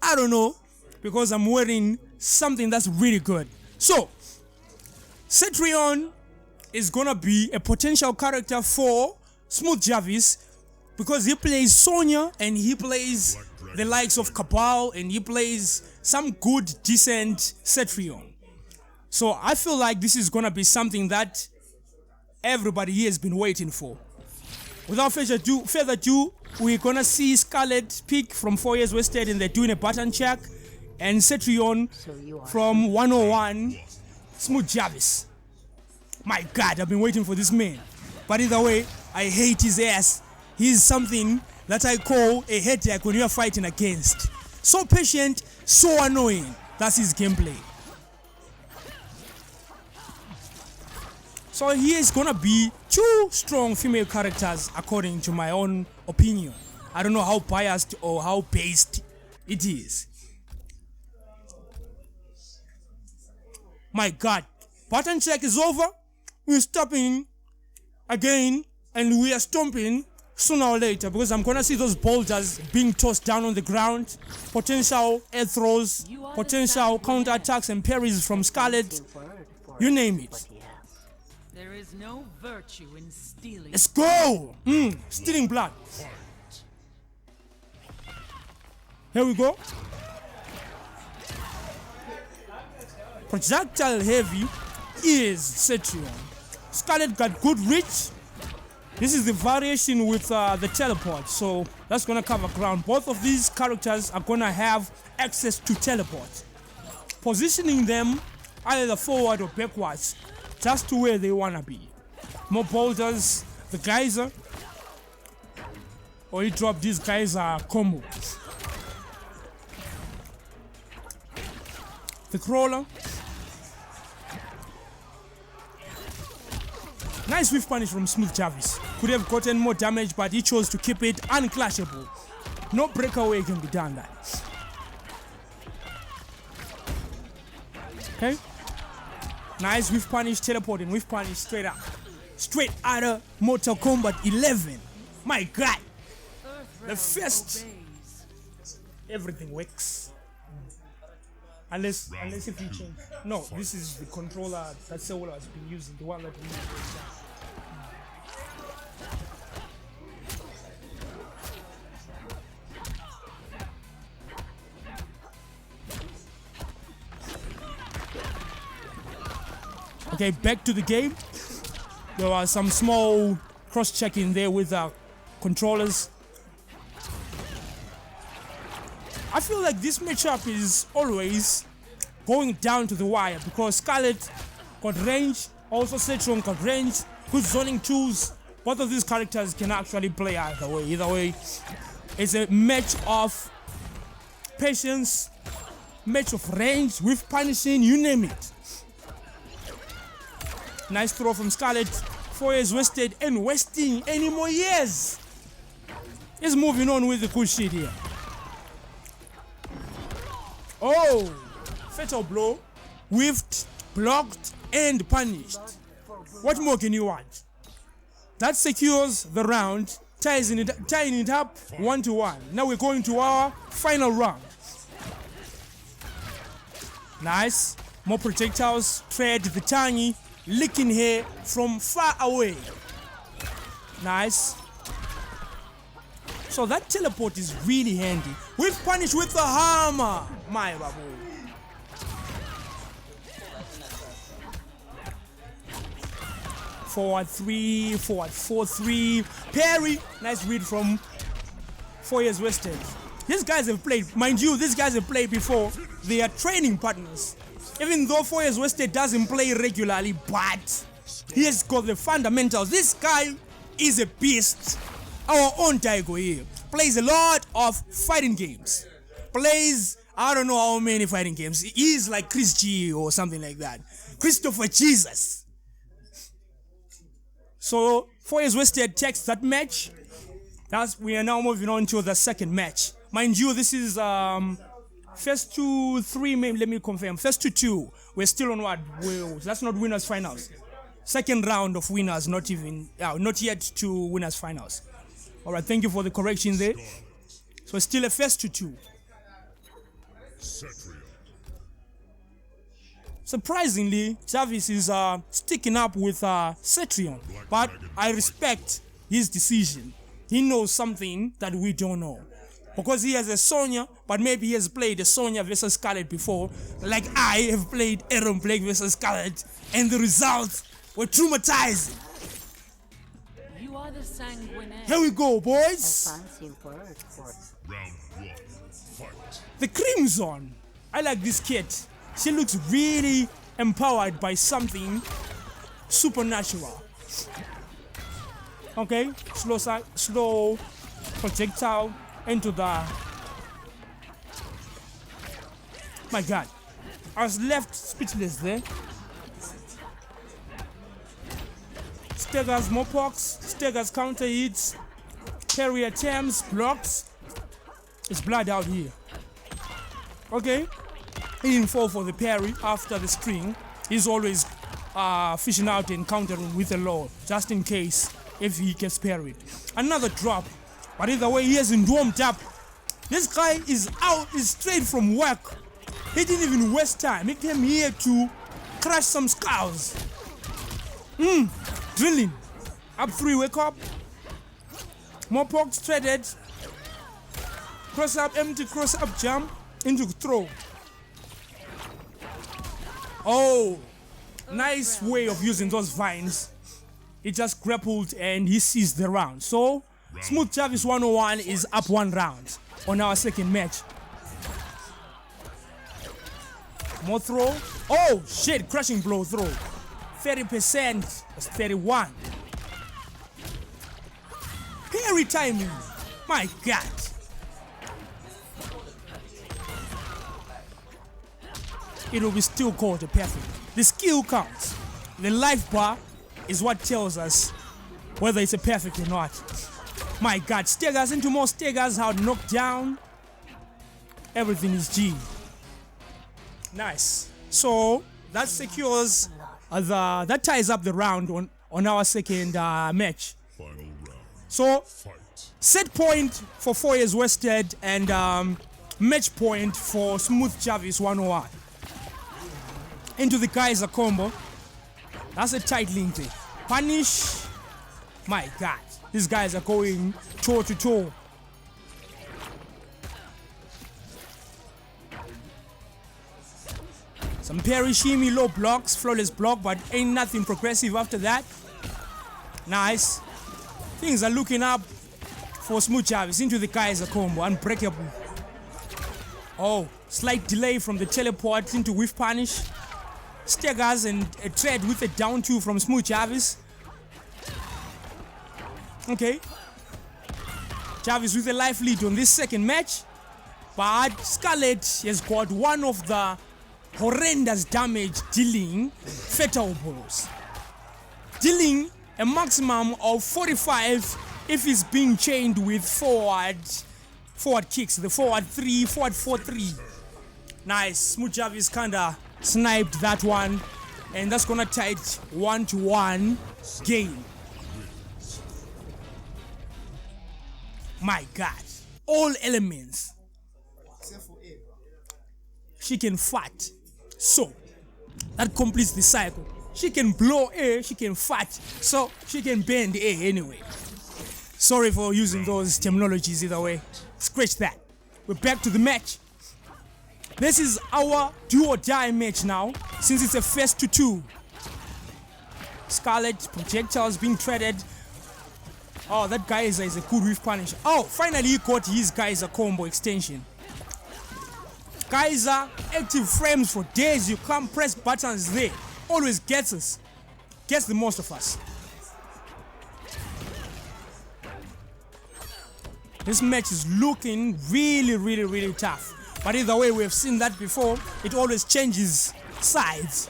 I don't know, because I'm wearing something that's really good. So, Cetrion is gonna be a potential character for Smooth Jarvis because he plays Sonya and he plays the likes of Cabal and he plays some good, decent Cetrion. So I feel like this is gonna be something that everybody here has been waiting for. Without further ado, we're gonna see Scarlet pick from 4 Years Wasted and they're doing a button check, and Cetrion from 101, Smooth Jarvis. My God, I've been waiting for this man. But either way, I hate his ass. He's something that I call a headache when you are fighting against. So patient, so annoying. That's his gameplay. So here is gonna be 2 strong female characters according to my own opinion. I don't know how biased or how based it is. My God, button check is over. We're stopping again and we are stomping sooner or later because I'm gonna see those boulders being tossed down on the ground. Potential air throws, potential counter attacks and parries from Scarlet. You name it. There is no virtue in stealing. Let's go! Stealing blood. Here we go. Projectile heavy is Cetrion. Scarlet got good reach. This is the variation with the teleport, so that's gonna cover ground. Both of these characters are gonna have access to teleport, positioning them either forward or backwards, just to where they wanna be. More boulders, the geyser, or he dropped these geyser combos. The crawler. Nice whiff punish from Smooth Jarvis. Could have gotten more damage, but he chose to keep it unclashable. No breakaway can be done that. Okay. Nice whiff punish, teleporting, whiff punish straight up. Straight out of Mortal Kombat 11. My God. The first. Everything works. Unless if you change. No, this is the controller that Seoul has been using, the one that we use. Okay, back to the game. There was some small cross-checking there with our controllers. I feel like this matchup is always going down to the wire because Scarlet got range, also Cetrion got range, good zoning tools. Both of these characters can actually play either way. Either way, it's a match of patience, match of range with punishing, you name it. Nice throw from Scarlet. 4 years wasted and wasting any more years. He's moving on with the good shit here. Oh, fatal blow, whiffed, blocked, and punished. What more can you want? That secures the round, tying it up 1-1. Now we're going to our final round. Nice, more projectiles, tread the tangy, licking here from far away. Nice. So that teleport is really handy. We've punished with the hammer, my babu. forward 3, forward 4-3. Parry, nice read from 4 years wasted. These guys have played, mind you, these guys have played before. They are training partners. Even though 4 years wasted doesn't play regularly, but he has got the fundamentals. This guy is a beast. Our own Daigo here plays a lot of fighting games. Plays, I don't know how many fighting games. He is like Chris G or something like that. Christopher Jesus. So 4 years wasted takes that match. We are now moving on to the second match. Mind you, this is first 2-3, maybe, let me confirm. First 2-2. We're still on what? That's not winners finals. Second round of winners, not yet to winners finals. All right, thank you for the correction there. So it's still a first 2-2. Surprisingly, Jarvis is sticking up with Cetrion, but I respect his decision. He knows something that we don't know. Because he has a Sonya, but maybe he has played a Sonya versus Scarlet before, like I have played Aaron Blake versus Scarlet, and the results were traumatizing. You are the sanguinaire. Here we go, boys. Fancy word for Round 1, fight. The Crimson. I like this kid. She looks really empowered by something supernatural. Okay, slow projectile into the... My God, I was left speechless there. Steger's Mopox, Steger's counter hits, parry attempts, blocks. It's blood out here. Okay, he didn't fall for the parry after the string. He's always fishing out and countering with a low, just in case if he gets parried. Another drop, but either way he hasn't warmed up. This guy is straight from work. He didn't even waste time. He came here to crush some skulls. Drilling. Up 3, wake up. More pokes threaded. Cross up, empty, cross up, jump. Into throw. Oh, nice way of using those vines. He just grappled and he seized the round. So, Smooth Jarvis 101 is up 1 round on our second match. More throw. Oh, shit, crushing blow throw. 30%, that's 31. Parry timing. My God. It will be still called a perfect. The skill counts. The life bar is what tells us whether it's a perfect or not. My God, Stegers into more Stegers, how knocked down. Everything is G. Nice. So that secures that ties up the round on our second match. Final round, So fight. set point for 4 years wasted and match point for Smooth Jarvis 101. Into the Kaiser combo. That's a tight link there. Punish. My God, these guys are going toe to toe. Some parry, shimmy, low blocks, flawless block, but ain't nothing progressive after that. Nice. Things are looking up for Smooth Jarvis into the Kaiser combo, unbreakable. Oh, slight delay from the teleport into whiff punish. Stegers and a tread with a down 2 from Smooth Jarvis. Okay. Jarvis with a life lead on this second match. But Scarlet has got one of the horrendous damage dealing fatal blows. Dealing a maximum of 45 if he's being chained with forward kicks. The forward 3, forward 4-3. Nice. Smooth Jarvis kinda sniped that one, and that's gonna tie it 1-1 game. My God, all elements. She can fight, so that completes the cycle. She can blow air, she can fight, so she can bend air anyway. Sorry for using those terminologies either way. Scratch that. We're back to the match. This is our do or die match now, since it's a first to 2. Scarlet, projectiles being threaded. Oh, that Geyser is a good whiff punish. Oh, finally he got his Geyser combo extension. Geyser, active frames for days. You can't press buttons there. Always gets us. Gets the most of us. This match is looking really tough. But either way, we have seen that before. It always changes sides.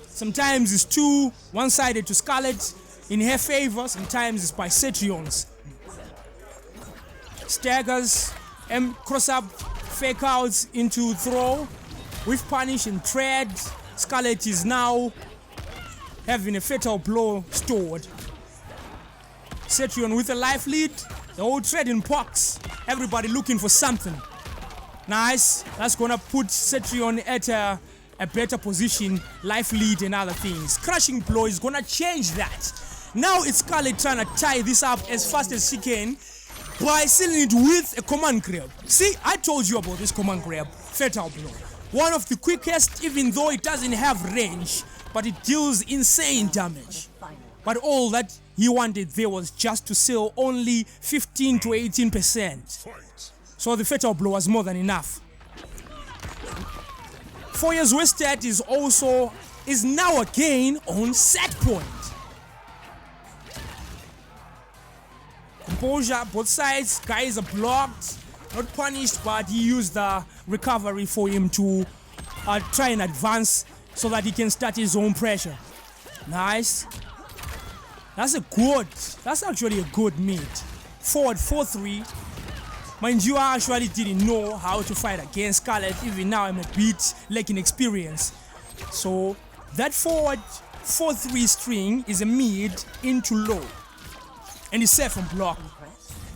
Sometimes it's too one-sided to Scarlet in her favor. Sometimes it's by Cetrion's. Staggers, cross-up, fake outs into throw. With punish and thread. Scarlet is now having a fatal blow stored. Cetrion with a life lead. The old thread in pox. Everybody looking for something. Nice. That's gonna put Cetrion at a better position. Life lead and other things. Crushing blow is gonna change that. Now it's Scarlet trying to tie this up as fast as she can by sealing it with a command grab. See, I told you about this command grab. Fatal blow. One of the quickest, even though it doesn't have range, but it deals insane damage. But all that he wanted there was just to seal only 15 to 18%. So the fatal blow was more than enough. 4 years wasted is now again on set point. Composure, both sides, guys are blocked, not punished, but he used the recovery for him to try and advance so that he can start his own pressure. Nice. That's actually a good meet. Forward 4-3. Mind you, I actually didn't know how to fight against Scarlet. Even now I'm a bit lacking experience. So that forward 4-3 string is a mid into low. And it's safe from block.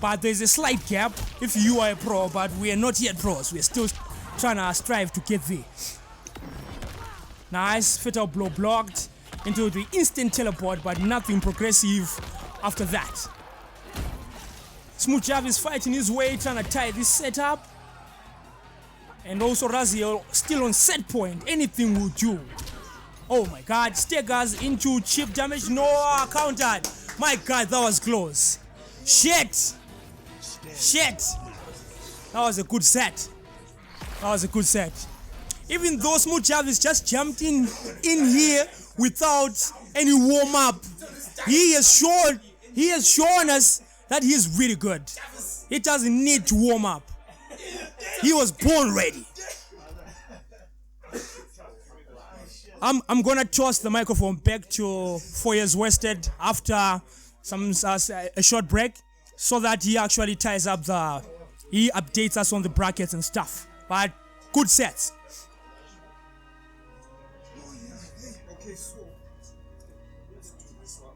But there's a slight gap if you are a pro, but we are not yet pros. We are still trying to strive to get there. Nice, fatal blow blocked into the instant teleport, but nothing progressive after that. Smooth Jav is fighting his way, trying to tie this setup. And also Raziel still on set point. Anything will do. Oh my god, Staggers into chip damage. No, countered. My god, that was close. Shit. That was a good set. Even though Smooth Jarvis just jumped in here without any warm-up, he has shown us that he is really good. He doesn't need to warm up. He was born ready. I'm gonna toss the microphone back to 4 years wasted after a short break, so that he actually ties up he updates us on the brackets and stuff. But good sets. Okay, so let's do this one.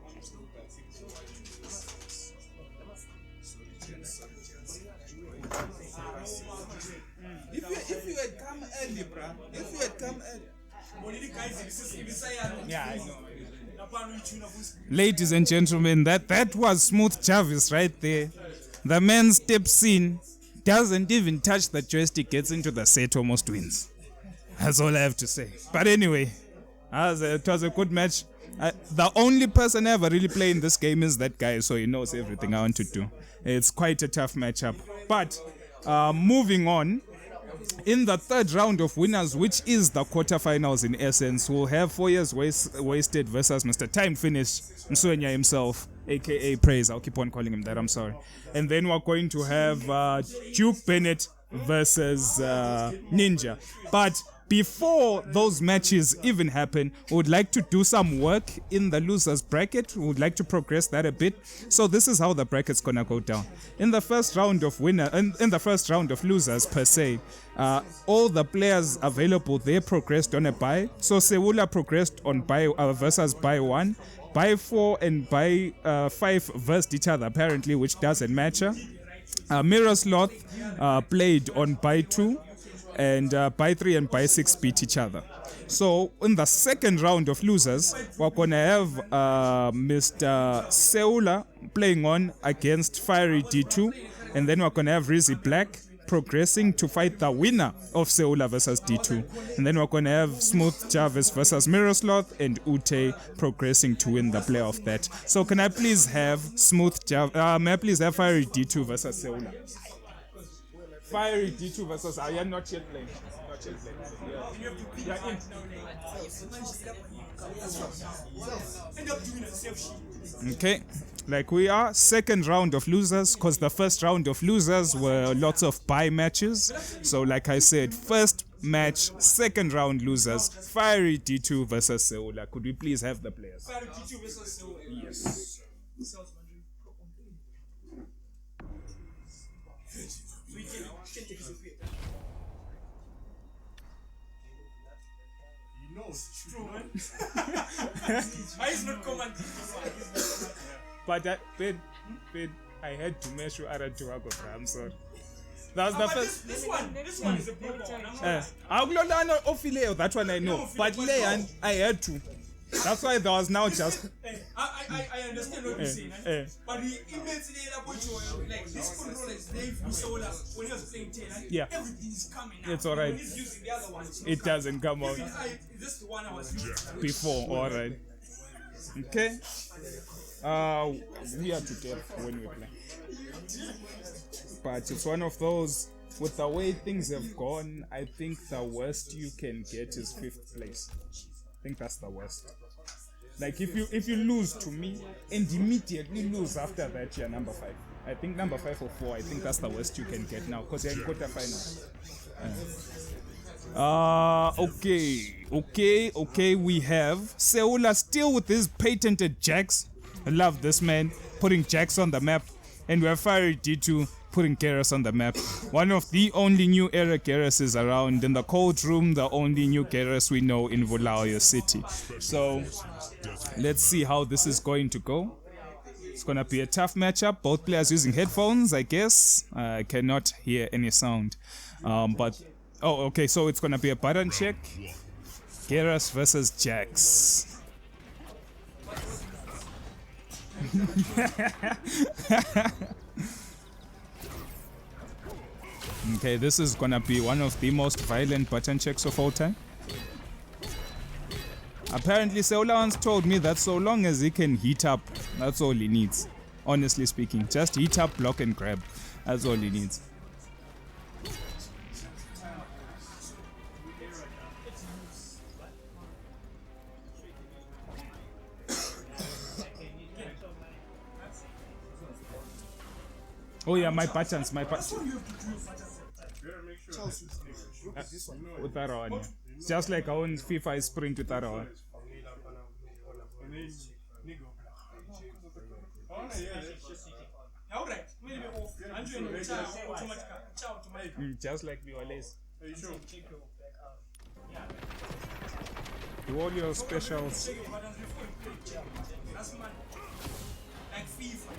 If you had come early, bruh. If you had come early. Yeah, I know. Ladies and gentlemen, that was Smooth Jarvis right there. The man steps in, doesn't even touch the joystick, gets into the set, almost wins. That's all I have to say. But anyway, it was a good match. The only person ever really playing this game is that guy, so he knows everything I want to do. It's quite a tough matchup. But moving on, in the third round of winners, which is the quarterfinals in essence, we'll have 4 years wasted versus Mr. Time Finish, Nswenya himself, aka Praise. I'll keep on calling him that, I'm sorry. And then we're going to have Duke Bennett versus Ninja. But before those matches even happen, we would like to do some work in the losers bracket. We would like to progress that a bit. So this is how the bracket's gonna go down. In the first round of losers per se, all the players available, they progressed on a bye. So Seula progressed on bye versus bye 1. Bye 4 and bye 5 versed each other apparently, which doesn't matter. Mirror-Sloth played on bye 2. And bye 3 and bye 6 beat each other. So in the second round of losers, we're gonna have Mr. Seula playing on against Fiery D2, and then we're gonna have Rizzy Black progressing to fight the winner of Seola versus D2. And then we're going to have Smooth Jarvis versus Mirosloth and Ute progressing to win the play of that. So can I please have Smooth Jarvis, may I please have Fiery D2 versus Seola? Fiery D2 versus, are you not yet playing? Not yet playing. Yeah, okay, like we are second round of losers, because the first round of losers were lots of bye matches. So like I said, first match, second round losers, Fiery D2 versus Seola. Could we please have the players? Fiery D2 versus Seola. Yes. He's not commanding. But Ben, I had to make sure Ara Tuago, I'm sorry. That was the first. This one is a proper one. That one I know. But Leon, I had to. That's why there was now just. I understand what you're saying. But he immediately like this controller is Dave Musola when he was playing 10. Yeah. Everything is coming out. It's alright. When he's using the other one, It doesn't come out this is the one I was using before. Alright. Okay. We are to death when we play. But it's one of those. With the way things have gone, I think the worst you can get is 5th place. I think that's the worst. Like if you lose to me and immediately lose after that, you're number 5. I think number 5 or 4. I think that's the worst you can get now because you're in quarterfinal. Okay. We have Seola still with his patented jacks. I love this man putting jacks on the map, and we have Fiery D2 putting Keras on the map. One of the only new era Kerases around. In the cold room, the only new Keras we know in Vulaoyo City. So let's see how this is going to go. It's gonna be a tough matchup. Both players using headphones, I guess. I cannot hear any sound. Okay, so it's gonna be a button check. Keras versus Jax. Okay, this is gonna be one of the most violent button checks of all time. Apparently, Seola once told me that so long as he can heat up, that's all he needs. Honestly speaking, just heat up, block and grab. That's all he needs. Oh yeah, my buttons. With that one, yeah. Just like our own FIFA is sprint with that one. Just like the Olays. Do all your specials. Like FIFA.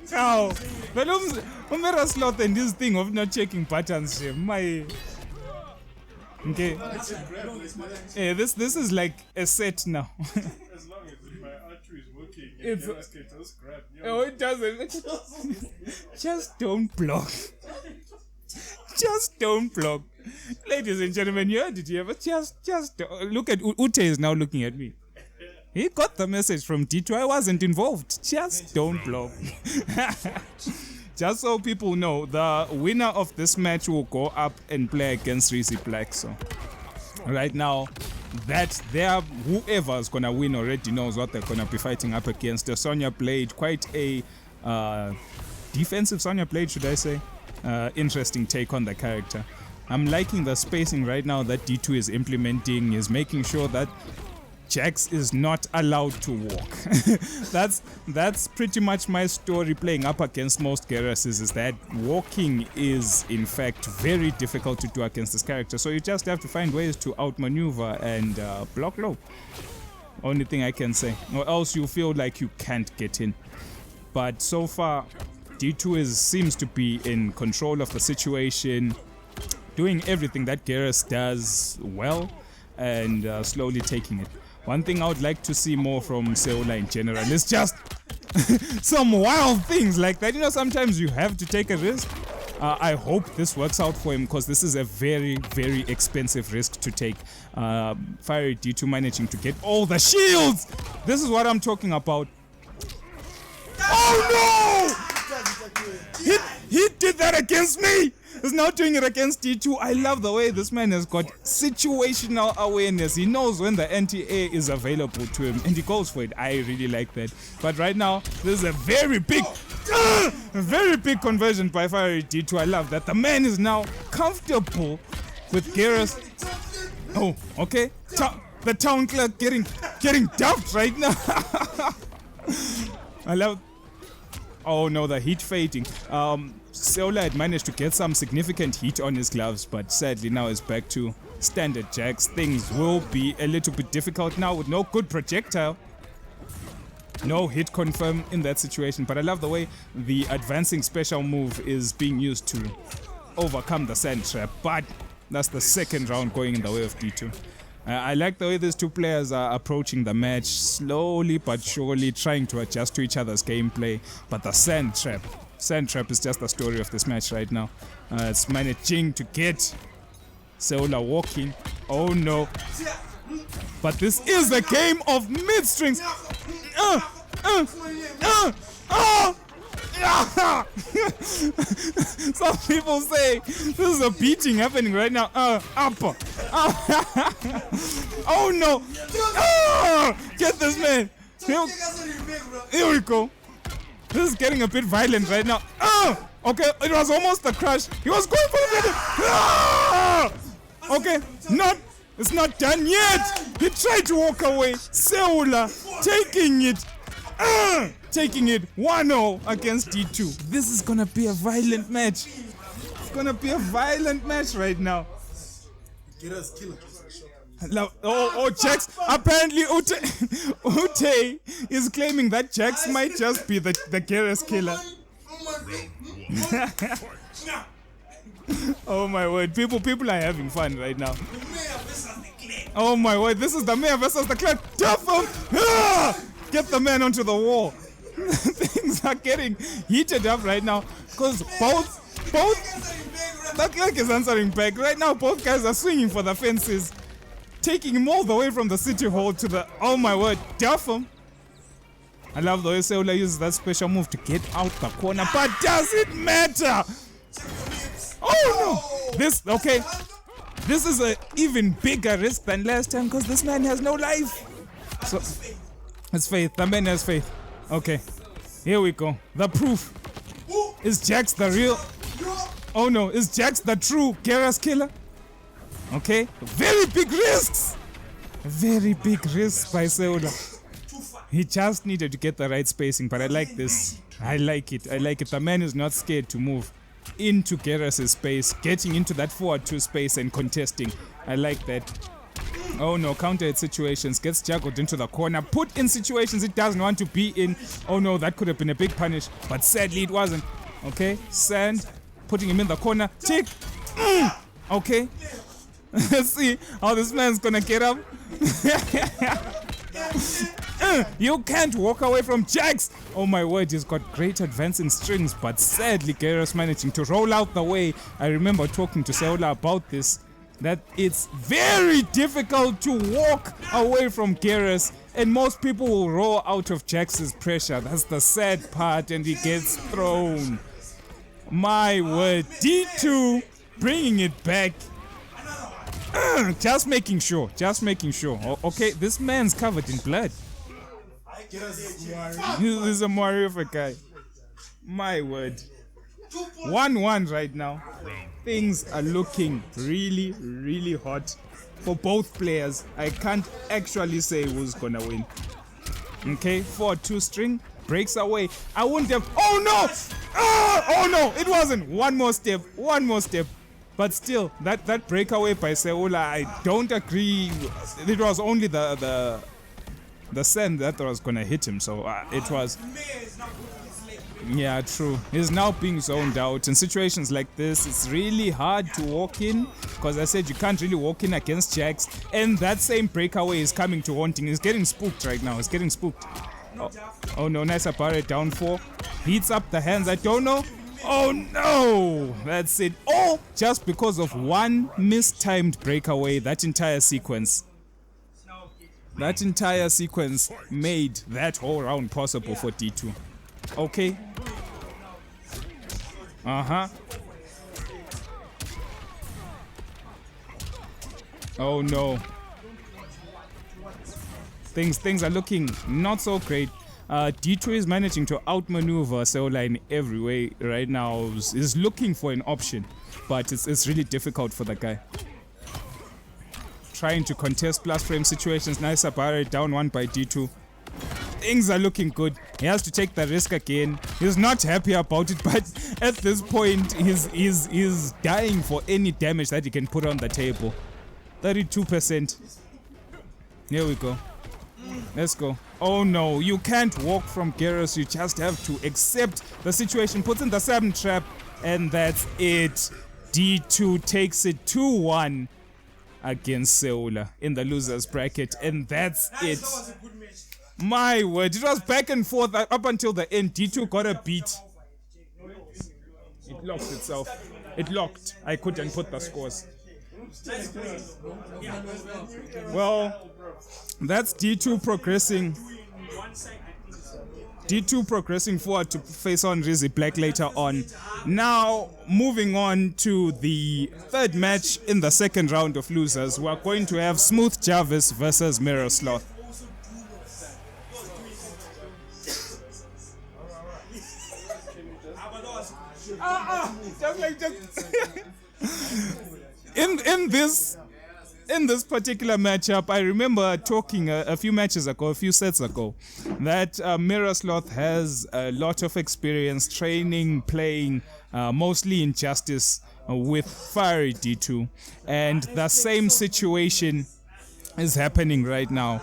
Cow. But Mirosloth and this thing of not checking patterns, my. Okay. This is like a set now. As long as my R2 is working, It's just grab. Oh, it doesn't. Just don't block. Just don't block. Ladies and gentlemen, you heard it here, but just look at Ute is now looking at me. He got the message from D2. I wasn't involved. Just don't block. Just so people know, the winner of this match will go up and play against Rizzy Black. So right now, whoever is gonna win already knows what they're gonna be fighting up against. The Sonya Blade, quite a defensive Sonya Blade, should I say? Interesting take on the character. I'm liking the spacing right now that D2 is implementing. Is making sure that Jax is not allowed to walk. that's pretty much my story playing up against most Kerases, is that walking is in fact very difficult to do against this character. So you just have to find ways to outmaneuver and block low. Only thing I can say. Or else you feel like you can't get in. But so far, D2 seems to be in control of the situation, doing everything that Keras does well. and slowly taking it. One thing I would like to see more from Seola in general is just some wild things like that. You know, sometimes you have to take a risk. I hope this works out for him because this is a very, very expensive risk to take. Fiery D2 managing to get all the shields. This is what I'm talking about. Oh no! He did that against me! He's now doing it against D2. I love the way this man has got situational awareness. He knows when the anti-air is available to him and he goes for it. I really like that. But right now, this is a very big conversion by Fiery D2. I love that. The man is now comfortable with Garrus. Oh, okay. The town clerk getting dumped right now. I love. Oh no, the heat fading. Seola had managed to get some significant heat on his gloves, but sadly now is back to standard jacks. Things will be a little bit difficult now with no good projectile. No hit confirm in that situation, but I love the way the advancing special move is being used to overcome the sand trap. But that's the second round going in the way of D2. I like the way these two players are approaching the match slowly but surely, trying to adjust to each other's gameplay. But the sand trap is just the story of this match right now. It's managing to get Seola walking. Oh no. But this is a game of mid-strings. Some people say this is a beating happening right now. Up. Oh no. Get this man. Here we go. This is getting a bit violent right now. Okay, it was almost a crush. He was going for it. Okay, it's not done yet. He tried to walk away. Seola taking it. Taking it 1-0 against D2. This is gonna be a violent match. It's gonna be a violent match right now. Jax. Apparently Ute is claiming that Jax might just be the Garrus killer. Oh my word, people are having fun right now. Oh my word, this is the mayor versus the clerk. Tough him! Get the man onto the wall. Things are getting heated up right now because both the clerk is answering back right now. Both guys are swinging for the fences, taking him all the way from the city hall to the. Oh my word, duff him. I love the way Seola uses that special move to get out the corner, but does it matter? Oh no! This is an even bigger risk than last time because this man has no life. So it's faith. The man has faith. Okay, here we go. The proof. Is Jax the real? Oh no, is Jax the true Garrus killer? Okay, very big risks. Very big risks by Seola. He just needed to get the right spacing, but I like this. I like it. The man is not scared to move into Garrus' space, getting into that forward 2 space and contesting. I like that. Oh no, counter hit situations, gets juggled into the corner, put in situations it doesn't want to be in. Oh no, that could have been a big punish, but sadly it wasn't. Okay, Sand, putting him in the corner, tick. Okay, let's see how this man's gonna get up. You can't walk away from Jax. Oh my word, he's got great advancing strings, but sadly Garrus managing to roll out the way. I remember talking to Seola about this, that it's very difficult to walk away from Garrus, and most people will roll out of Jax's pressure. That's the sad part, and he gets thrown. My word, D2 bringing it back. Just making sure. Okay, this man's covered in blood. This is a Mario of a guy. My word. 1-1 right now. Things are looking really, really hot for both players. I can't actually say who's gonna win. Okay, 4-2 string breaks away. I wouldn't have. Oh no! Oh no! It wasn't. One more step. But still, that breakaway by Seola, I don't agree. It was only the sand that was gonna hit him. So it was. Yeah, true. He's now being zoned out. In situations like this, it's really hard to walk in because I said you can't really walk in against Jax. And that same breakaway is coming to Haunting. He's getting spooked right now. He's getting spooked. Oh no, nice Abare down 4. Beats up the hands. I don't know. Oh no! That's it. Oh, just because of one mistimed breakaway, that entire sequence made that whole round possible for D2. Okay. Oh no. Things are looking not so great. D2 is managing to outmaneuver Seola in every way right now. Is looking for an option, but it's really difficult for the guy. Trying to contest plus frame situations. Nice Abare down 1 by D2. Things are looking good. He has to take the risk again. He's not happy about it, but at this point, he's dying for any damage that he can put on the table. 32%. Here we go. Let's go. Oh no, you can't walk from Gyros. You just have to accept the situation. Puts in the 7 trap, and that's it. D2 takes it 2-1 against Seola in the losers bracket, and that's it. My word, it was back and forth up until the end. D2 got a beat. It locked itself. It locked. I couldn't put the scores. Well, that's D2 progressing. D2 progressing forward to face on Rizzy Black later on. Now, moving on to the third match in the second round of losers, we're going to have Smooth Jarvis versus Mirror Sloth. Just like in this particular matchup, I remember talking a few sets ago, that Mirror Sloth has a lot of experience training, playing mostly Injustice with Fiery D2, and the same situation is happening right now.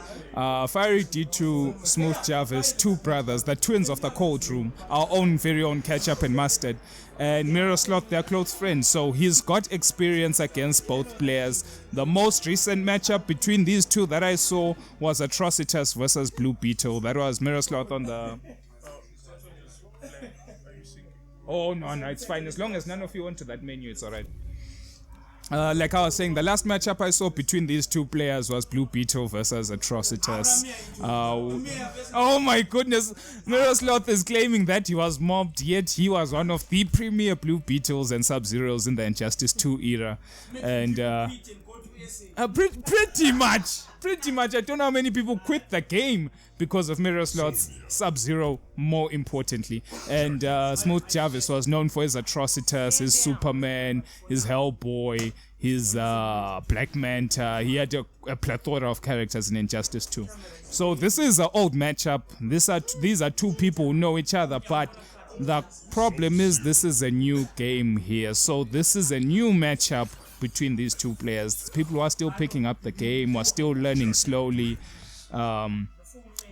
Fiery D2, Smooth Jarvis, two brothers, the twins of the cold room, our own very own Ketchup and Mustard, and Mirror Sloth, their close friends. So he's got experience against both players. The most recent matchup between these two that I saw was Atrocitus versus Blue Beetle. That was Mirror Sloth on the... Oh no, it's fine. As long as none of you went to that menu, it's alright. Like I was saying, the last matchup I saw between these two players was Blue Beetle versus Atrocitus. Oh my goodness, Mirror Sloth is claiming that he was mobbed, yet he was one of the premier Blue Beetles and Sub-Zeros in the Injustice 2 era. And pretty much. I don't know how many people quit the game because of Mirror Sloth's Sub-Zero, more importantly. And Smooth Jarvis was known for his Atrocitus, his Superman, his Hellboy, his Black Manta. He had a plethora of characters in Injustice 2. So this is an old matchup. These are two people who know each other, but the problem is this is a new game here. So this is a new matchup between these two players. People who are still picking up the game, are still learning slowly.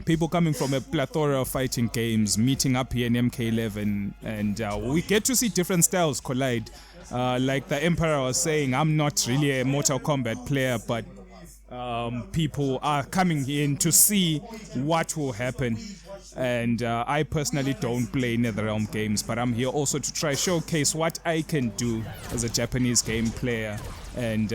People coming from a plethora of fighting games, meeting up here in MK11, and we get to see different styles collide. Like the Emperor was saying, I'm not really a Mortal Kombat player, but people are coming in to see what will happen. And I personally don't play NetherRealm games, but I'm here also to try showcase what I can do as a Japanese game player, and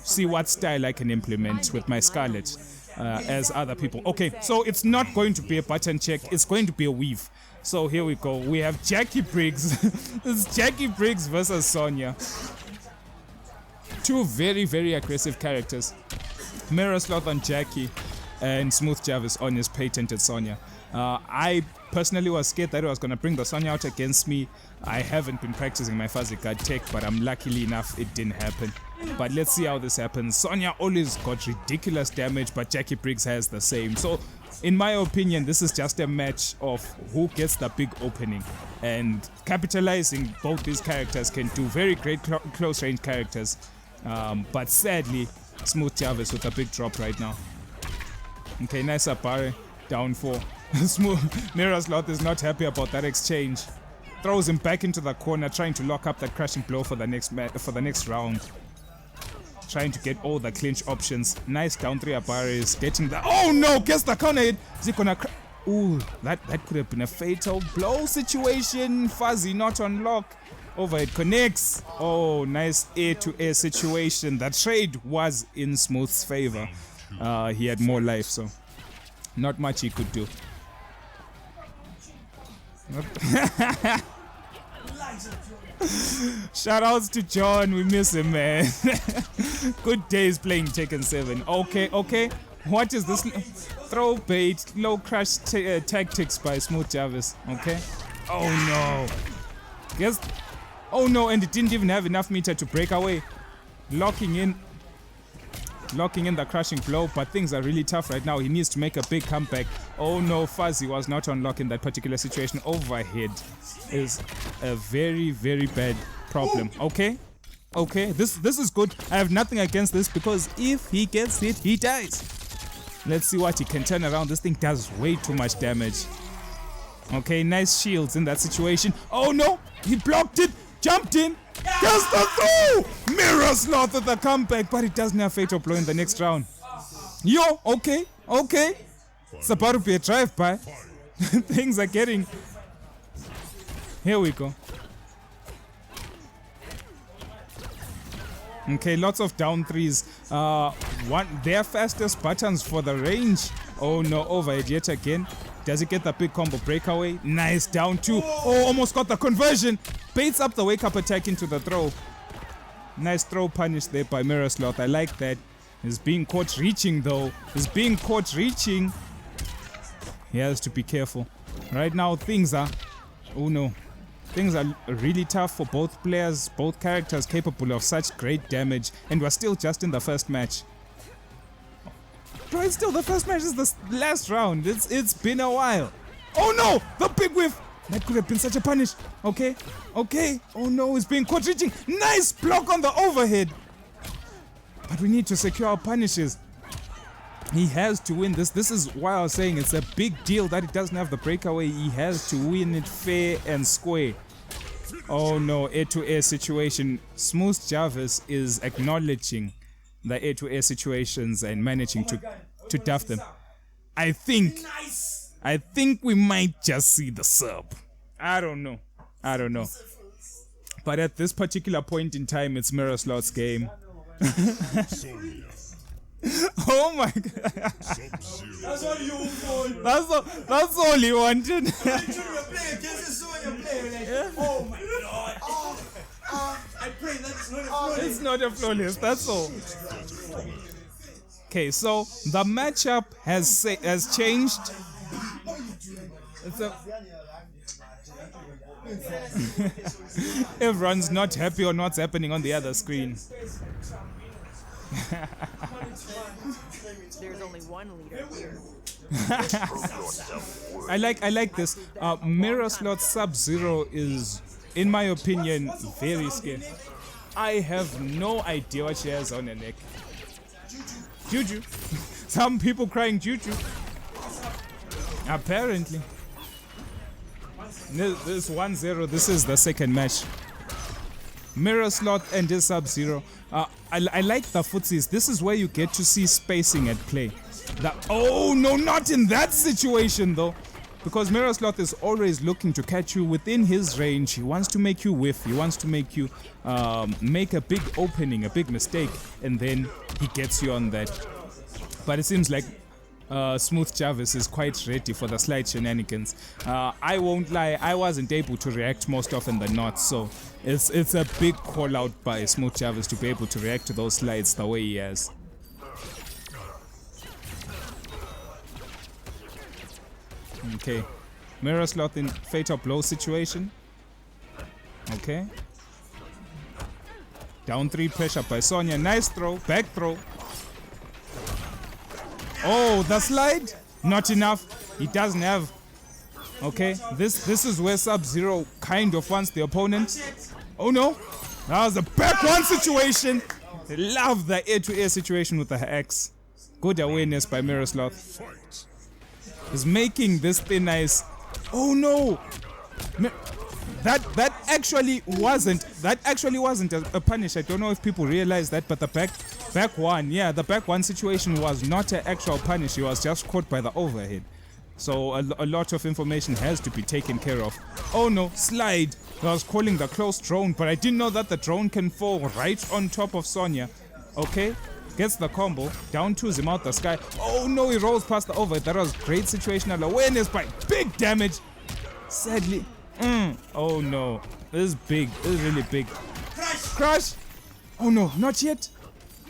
see what style I can implement with my Scarlet as other people. Okay, so it's not going to be a button check, it's going to be a weave. So here we go. We have Jackie Briggs. This is Jackie Briggs versus Sonya. Two very, very aggressive characters. Mirror Sloth on Jackie, and Smooth Jarvis on his patented Sonya. I personally was scared that he was going to bring the Sonya out against me. I haven't been practicing my Fuzzy Guard tech, but I'm luckily enough it didn't happen. But let's see how this happens. Sonya always got ridiculous damage, but Jackie Briggs has the same. So in my opinion, this is just a match of who gets the big opening. And capitalizing both these characters can do very great close range characters. But sadly, Smooth Jarvis with a big drop right now. Okay, nice Abare, down 4. Miroslav is not happy about that exchange. Throws him back into the corner, trying to lock up that crashing blow for the next round. Trying to get all the clinch options. Nice down 3 Abaris, getting the oh no, gets the counter hit. Is he gonna ooh, that could have been a fatal blow situation. Fuzzy not on lock. Overhead connects. Oh, nice air-to-air situation. The trade was in Smooth's favor. He had more life, so not much he could do. Shoutouts to John, we miss him, man. Good days playing Tekken 7. Okay. What is this? Throw bait, low crash tactics by Smooth Jarvis. Okay. Oh no. Guess. Oh no, and it didn't even have enough meter to break away. Locking in the crushing blow, but things are really tough right now. He needs to make a big comeback. Oh no, Fuzzy was not on lock in that particular situation. Overhead is a very, very bad problem. Okay, this is good. I have nothing against this because if he gets hit, he dies. Let's see what he can turn around. This thing does way too much damage. Okay, nice shields in that situation. Oh no, he blocked it, jumped in. Gets the throw! Miroslav with the comeback, but it doesn't have fatal blow in the next round. Yo, okay. It's about to be a drive-by. Things are getting... Here we go. Okay, lots of down 3s. Their fastest buttons for the range. Oh no, overhead yet again. Does he get the big combo breakaway? Nice, down 2. Oh, almost got the conversion. Baits up the wake-up attack into the throw. Nice throw punish there by Miroslav. I like that. He's being caught reaching though. He has to be careful. Right now things are... Oh no. Things are really tough for both players, both characters capable of such great damage. And we're still just in the first match. Bro, it's still the first match. This is the last round. It's been a while. Oh no! The big whiff! That could have been such a punish. Okay. Oh no, he's being caught reaching. Nice block on the overhead. But we need to secure our punishes. He has to win this. This is why I was saying it's a big deal that he doesn't have the breakaway. He has to win it fair and square. Oh no, air-to-air situation. Smooth Jarvis is acknowledging the air-to-air situations and managing to duff them. I think we might just see the sub. I don't know. But at this particular point in time, it's Miroslav's game. Oh my god. That's all you want. That's all he wanted. Oh my god. I pray that's not a flawless. It's not a flawless, that's all. Okay, so the matchup has changed. Everyone's not happy on what's happening on the other screen. There's only one leader here. I like this. Miroslav Sub-Zero is, in my opinion, very scary. I have no idea what she has on her neck. Juju. Some people crying Juju. Apparently. This 1-0. This is the second match. Miroslav and his Sub-Zero. I like the footsies. This is where you get to see spacing at play. Oh no, not in that situation though. Because Miroslav is always looking to catch you within his range. He wants to make you whiff. He wants to make you make a big opening, a big mistake. And then he gets you on that. But it seems like Smooth Jarvis is quite ready for the slight shenanigans. I won't lie, I wasn't able to react most often than not, so it's a big call out by Smooth Jarvis to be able to react to those slides the way he has. Okay, Miroslav in fatal blow situation. Okay. Down 3 pressure by Sonya, nice throw, back throw. Oh, the slide? Not enough. He doesn't have. Okay, this is where Sub-Zero kind of wants the opponent. Oh no, that was a back one situation. I love the air-to-air situation with the X. Good awareness by Miroslav. is making this thin ice. Oh no! That actually wasn't a punish. I don't know if people realize that, but the back one, yeah, the back one situation was not an actual punish. He was just caught by the overhead. So a lot of information has to be taken care of. Oh no, slide. I was calling the close drone, but I didn't know that the drone can fall right on top of Sonya. Okay, gets the combo, down twos him out the sky. Oh no, he rolls past the overhead. That was great situational awareness, but big damage. Sadly. Oh no, this is big. This is really big. Crush! Oh no, not yet.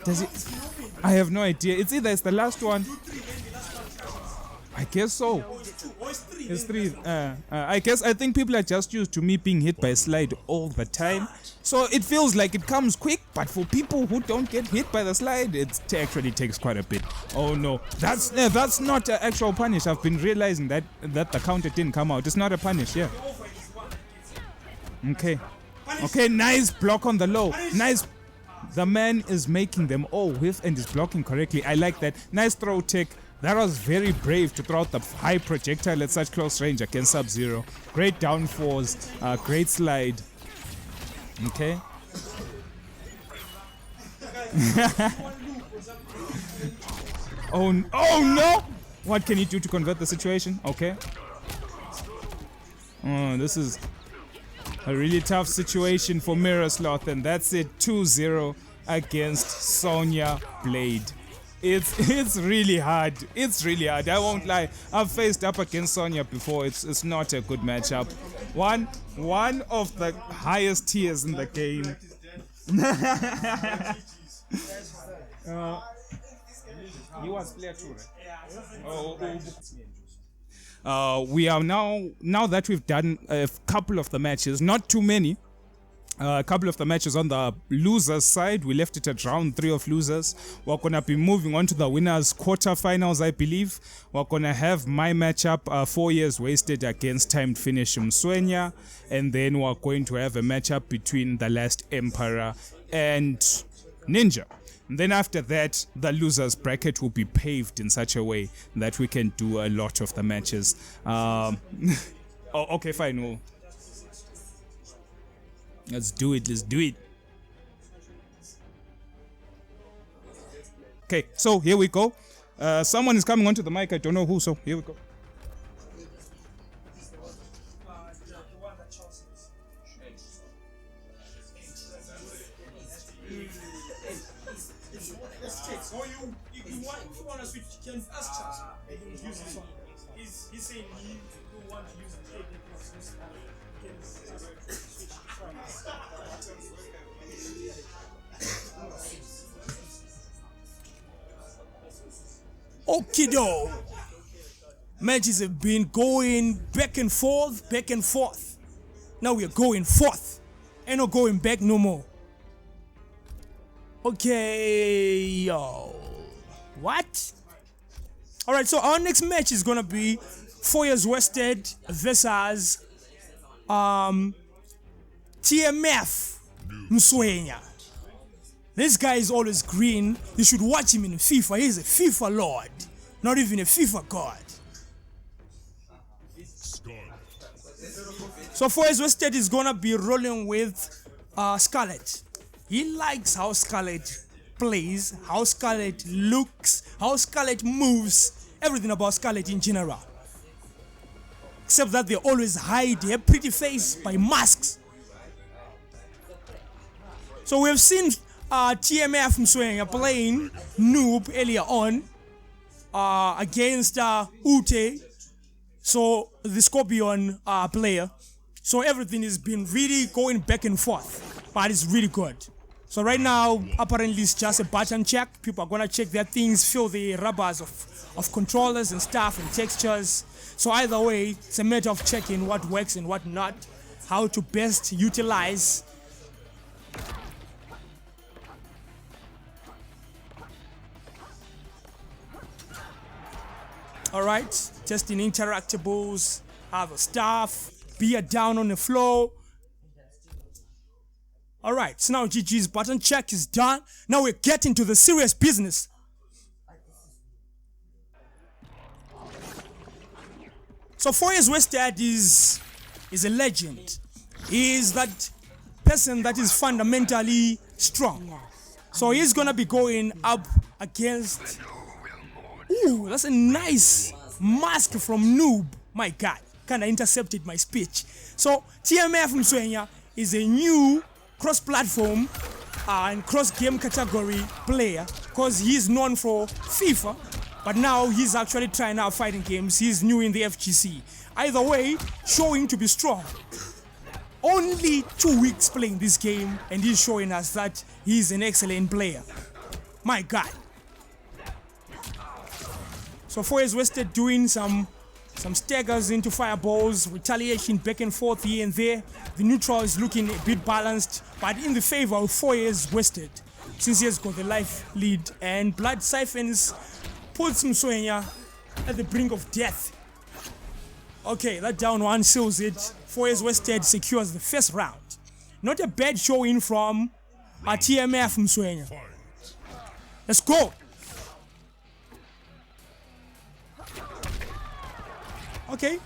Does it? I have no idea. It's either it's the last one. I guess so. It's three. I think people are just used to me being hit by a slide all the time. So it feels like it comes quick, but for people who don't get hit by the slide, it actually takes quite a bit. Oh no, that's not an actual punish. I've been realizing that the counter didn't come out. It's not a punish, yeah. Okay, nice block on the low. Nice. The man is making them all whiff and is blocking correctly. I like that. Nice throw tech. That was very brave to throw out the high projectile at such close range against Sub-Zero. Great downforce, great slide. Okay. Oh no! What can he do to convert the situation? Okay. This is a really tough situation for Mirror-Sloth, and that's it. 2-0 against Sonya Blade. It's really hard. It's really hard. I won't lie. I've faced up against Sonya before. It's not a good matchup. One of the highest tiers in the game. He was player 2, right? We are now that we've done a couple of the matches, not too many. A couple of the matches on the losers side, we left it at round 3 of losers. We're gonna be moving on to the winners quarterfinals, I believe. We're gonna have my matchup, 4 years wasted against timed finish Mswenya, and then we're going to have a matchup between the last Emperor and Ninja. And then after that, the losers bracket will be paved in such a way that we can do a lot of the matches. Okay, fine. Well, let's do it. Okay, so here we go. Someone is coming onto the mic. I don't know who, so here we go. Okido. Matches have been going back and forth. Now we are going forth. Ain't no going back no more. Okay, yo. What? Alright, so our next match is gonna be 4 years wasted versus TMF Mswenya. This guy is always green. You should watch him in FIFA. He's a FIFA lord, not even a FIFA god. So 4 years wasted is gonna be rolling with Scarlet. He likes how Scarlet plays, how Scarlet looks, how Scarlet moves, everything about Scarlet in general. Except that they always hide their pretty face by masks. So we've seen TMF Mswenya playing Noob earlier on against Ute, so the Scorpion player. So everything has been really going back and forth, but it's really good. So right now, apparently it's just a button check. People are gonna check their things, feel the rubbers of controllers and stuff and textures. So either way, it's a matter of checking what works and what not, how to best utilize. Alright, testing interactables, other stuff, beer down on the floor. Alright, so now GG's button check is done. Now we're getting to the serious business. So 4 years wasted is a legend. He is that person that is fundamentally strong. So he's gonna be going up against. Ooh, that's a nice mask from Noob. My God, kinda intercepted my speech. So TMF Mswenya is a new cross-platform and cross-game category player because he's known for FIFA, but now he's actually trying out fighting games. He's new in the FGC. Either way, showing to be strong. Only 2 weeks playing this game, and he's showing us that he's an excellent player. My God. So 4 years wasted doing some staggers into fireballs, retaliation back and forth here and there. The neutral is looking a bit balanced, but in the favor of 4 years wasted, since he has got the life lead, and Blood Siphons puts Mswenya at the brink of death. Okay, that down one seals it. 4 years wasted secures the first round. Not a bad showing from our TMF Mswenya. Let's go. Okay,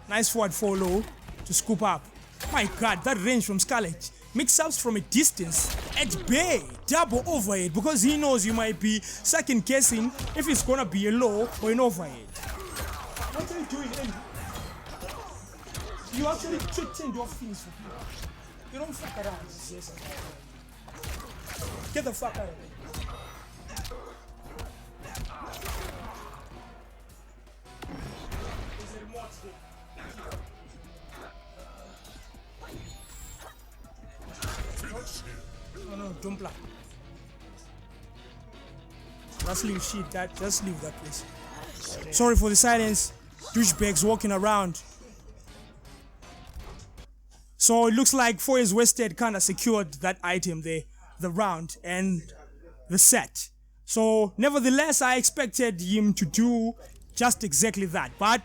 nice forward follow to scoop up. My God, that range from Scarlet. Mix-ups from a distance at bay, double overhead, because he knows you might be second guessing if it's gonna be a low or an overhead. What are you doing, Andy? You actually turned off things for people. You don't fuck around. Yes. Get the fuck out of here. There's a remote there. No, don't play. Just leave shit. Just leave that place. Sorry for the silence. Douchebags walking around. So it looks like 4 years wasted kind of secured that item there, the round and the set. So nevertheless, I expected him to do just exactly that. But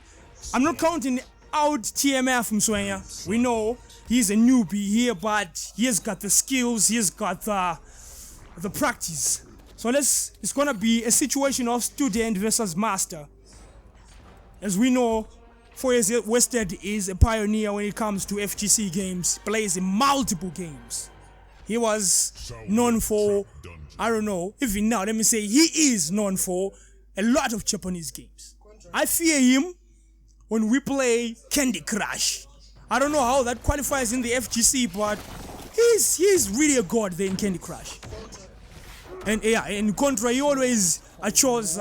I'm not counting out TMF Mswenya. We know he's a newbie here, but he has got the skills, he has got the practice. So it's gonna be a situation of student versus master. As we know, 4 years wasted is a pioneer when it comes to FGC games, plays in multiple games. He was known for, I don't know, even now, let me say, he is known for a lot of Japanese games. I fear him when we play Candy Crush. I don't know how that qualifies in the FGC, but he's really a god there in Candy Crush. And yeah, in Contra, he always chose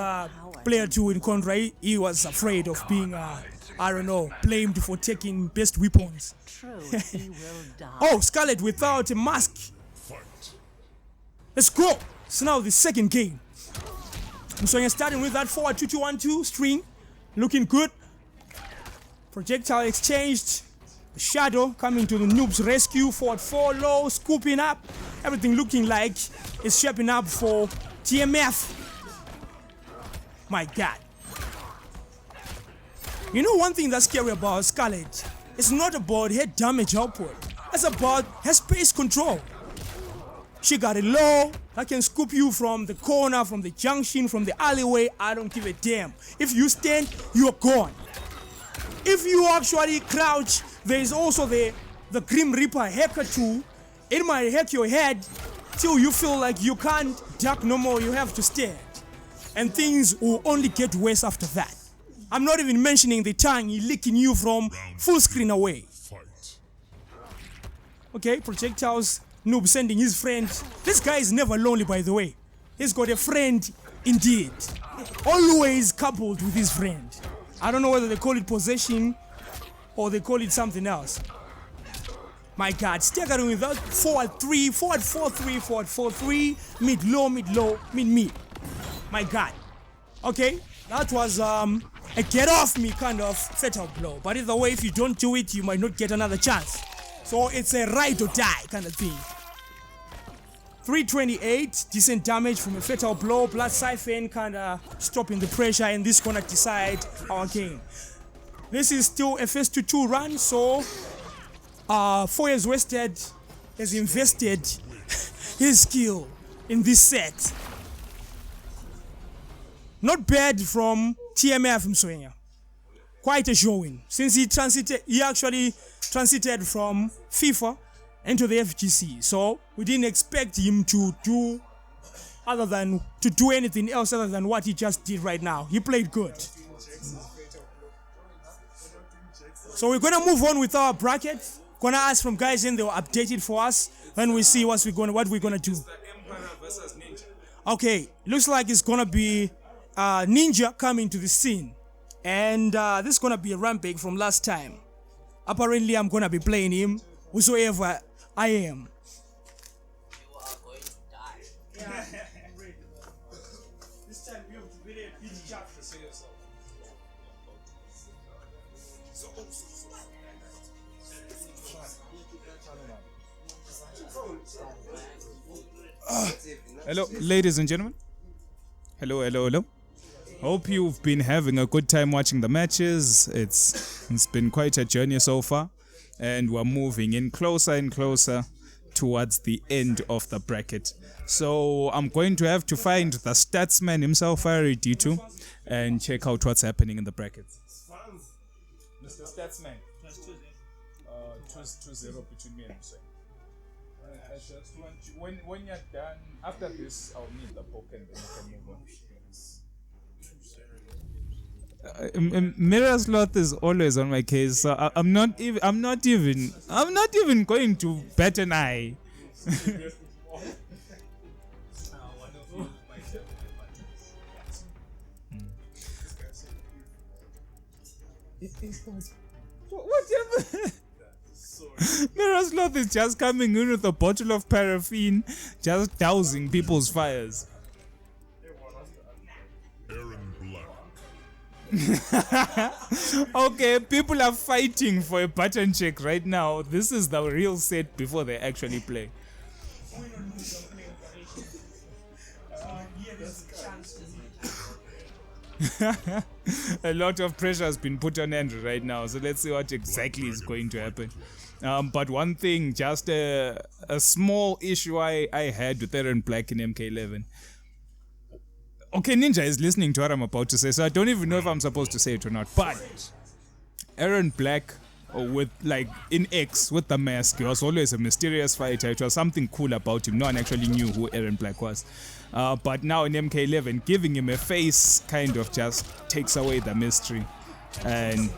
player 2 in Contra. He was afraid of being I don't know, blamed for taking best weapons. Oh, Scarlet without a mask. Let's go. So now the second game. So you're starting with that forward 2-2-1-2 string. Looking good. Projectile exchanged. The shadow coming to the noob's rescue. Forward 4 low, scooping up. Everything looking like it's shaping up for TMF. My God. You know one thing that's scary about Scarlet? It's not about head damage output. It's about her space control. She got it low. I can scoop you from the corner, from the junction, from the alleyway. I don't give a damn. If you stand, you're gone. If you actually crouch, there is also the Grim Reaper hacker tool. It might hack your head till you feel like you can't duck no more. You have to stand. And things will only get worse after that. I'm not even mentioning the tongue licking you from full screen away. Okay, projectiles, Noob sending his friend. This guy is never lonely, by the way. He's got a friend indeed. Always coupled with his friend. I don't know whether they call it possession or they call it something else. My God, staggering with that forward 3, forward 4-3, forward 4-3, mid-low, mid-low, mid-mid. My God. Okay, that was a get off me kind of fatal blow. But either way, if you don't do it, you might not get another chance. So it's a ride or die kind of thing. 328, decent damage from a fatal blow. Blood Siphon kind of stopping the pressure, and this gonna decide our game. This is still a first to 2 run, so 4 years wasted has invested his skill in this set. Not bad from TMF Mswenya. quite a showing since he actually transited from FIFA into the FGC. So we didn't expect him to do anything else other than what he just did right now. He played good. So we're gonna move on with our bracket. Gonna ask from guys in, they'll update it for us when we see what we're gonna do. Okay, looks like it's gonna be Ninja coming to the scene, and this is gonna be a rampage from last time. Apparently, I'm gonna be playing him whosoever I am. You are going to die. This time you have to be there, beat Jack to say yourself. Hello, ladies and gentlemen. Hello. Hope you've been having a good time watching the matches. It's been quite a journey so far, and we're moving in closer and closer towards the end of the bracket. So I'm going to have to find the statsman himself, D2, and check out what's happening in the brackets. Mr. Statsman. Choose 2-0 between me and Hussein. I just want you, when you're done, after this, I'll need the book and then you can move on. Mirrorslot is always on my case, so I'm not even going to bat an eye. What happened? Mirrorslot is just coming in with a bottle of paraffin, just dousing people's fires. Aaron Black. Okay, people are fighting for a button check right now. This is the real set before they actually play. A lot of pressure has been put on Andrew right now, so let's see what exactly is going to happen. But one thing, just a small issue I had with Aaron Black in MK11. Okay, Ninja is listening to what I'm about to say, so I don't even know if I'm supposed to say it or not. But Aaron Black, with like in X with the mask, he was always a mysterious fighter. It was something cool about him. No one actually knew who Aaron Black was. But now in MK11, giving him a face kind of just takes away the mystery. And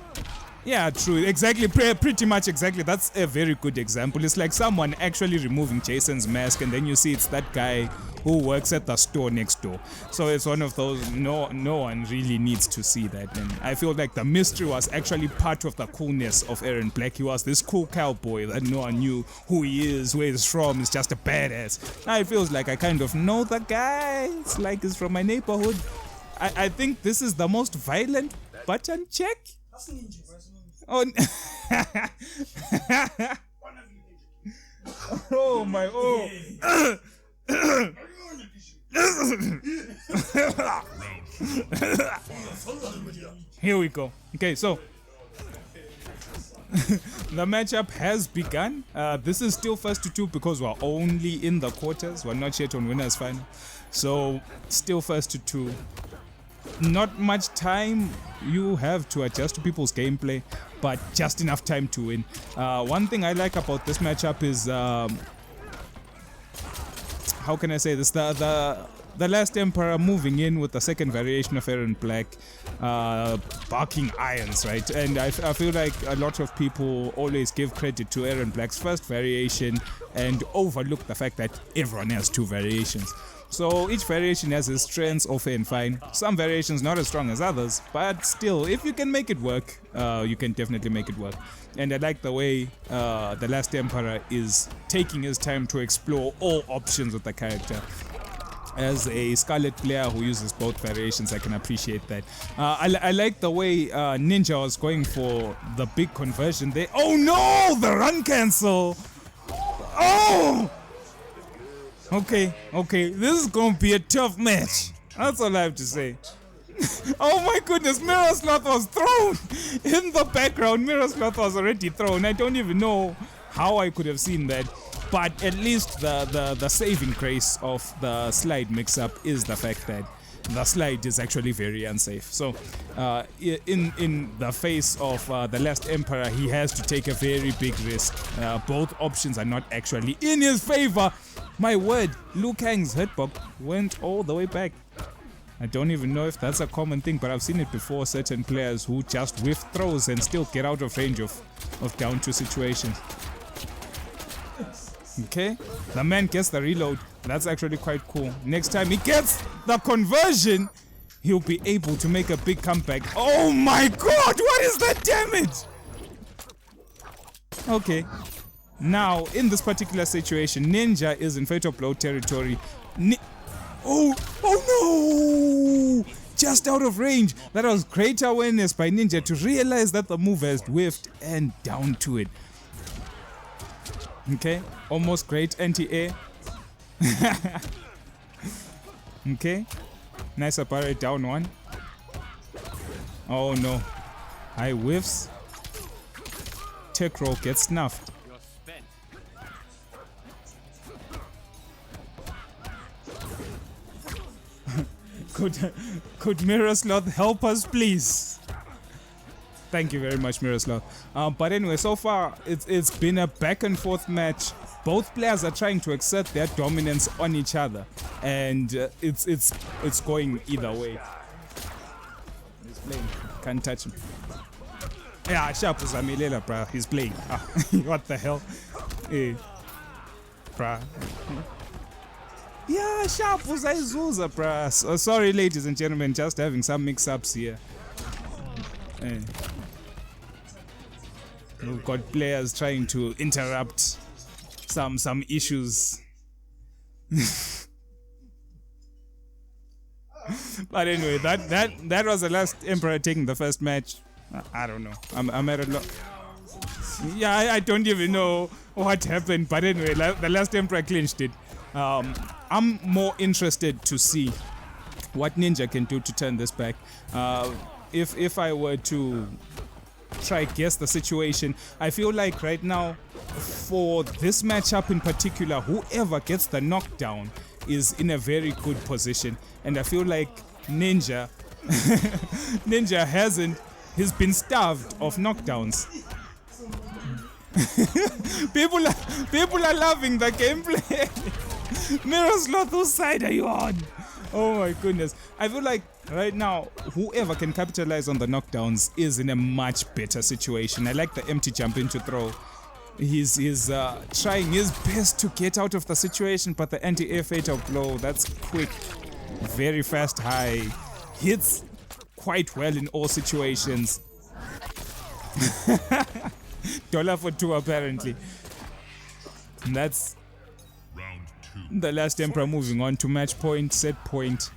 yeah, true, exactly, pretty much exactly. That's a very good example. It's like someone actually removing Jason's mask, and then you see it's that guy who works at the store next door. So it's one of those, no one really needs to see that. And I feel like the mystery was actually part of the coolness of Aaron Black. He was this cool cowboy that no one knew who he is, where he's from. He's just a badass. Now it feels like I kind of know the guy. It's like he's from my neighborhood. I think this is the most violent button check. Oh, oh my, oh. Here we go. Okay, so the matchup has begun. This is still first to two because we're only in the quarters. We're not yet on winners final. So still first to two. Not much time you have to adjust to people's gameplay, but just enough time to win. One thing I like about this matchup is how can I say this? The last Emperor moving in with the second variation of Aaron Black, barking irons, right? And I feel like a lot of people always give credit to Aaron Black's first variation and overlook the fact that everyone has two variations. So each variation has its strengths, okay and fine. Some variations not as strong as others, but still, if you can make it work, you can definitely make it work. And I like the way the last Emperor is taking his time to explore all options of the character. As a Scarlet player who uses both variations, I can appreciate that. I like the way Ninja was going for the big conversion there. Oh no! The run cancel! Oh! Okay, this is gonna be a tough match. That's all I have to say. Oh my goodness, Mirrorslot was thrown! In the background, Mirrorslot was already thrown. I don't even know how I could have seen that. But at least the saving grace of the slide mix-up is the fact that the slide is actually very unsafe. So in the face of the last Emperor, he has to take a very big risk. Both options are not actually in his favor. My word, Liu Kang's hitbox went all the way back. I don't even know if that's a common thing, but I've seen it before. Certain players who just whiff throws and still get out of range of down 2 situations. Okay, the man gets the reload. That's actually quite cool. Next time he gets the conversion, he'll be able to make a big comeback. Oh my god, what is that damage? Okay, now in this particular situation, Ninja is in fatal blow territory. Oh no! Just out of range. That was great awareness by Ninja to realize that the move has whiffed and down to it. Okay, almost great anti-air. Okay, nice apparate down 1. Oh no, high whiffs. Tech roll gets snuffed. Could Miroslav help us, please? Thank you very much, Miroslav. But anyway, so far it's been a back and forth match. Both players are trying to exert their dominance on each other, and it's going either way. He's playing. Can't touch him. Yeah, sharp Zamilela, bruh. He's playing. What the hell? Bruh. Yeah, sharp Zuza, bruh. So, sorry, ladies and gentlemen, just having some mix-ups here. We've got players trying to interrupt some issues. But anyway, that was the last Emperor taking the first match. I don't know. I'm at a loss. Yeah, I don't even know what happened. But anyway, the last Emperor clinched it. I'm more interested to see what Ninja can do to turn this back. If I were to try guess the situation, I feel like right now for this matchup in particular, whoever gets the knockdown is in a very good position, and I feel like Ninja he's been starved of knockdowns. people are loving the gameplay. Miroslav, whose side are you on? Oh my goodness. I feel like right now, whoever can capitalize on the knockdowns is in a much better situation. I like the empty jump into throw. He's trying his best to get out of the situation, but the anti-air fatal blow, that's quick, very fast high, hits quite well in all situations. $1 for 2 apparently. And that's the last Emperor moving on to match point, set point.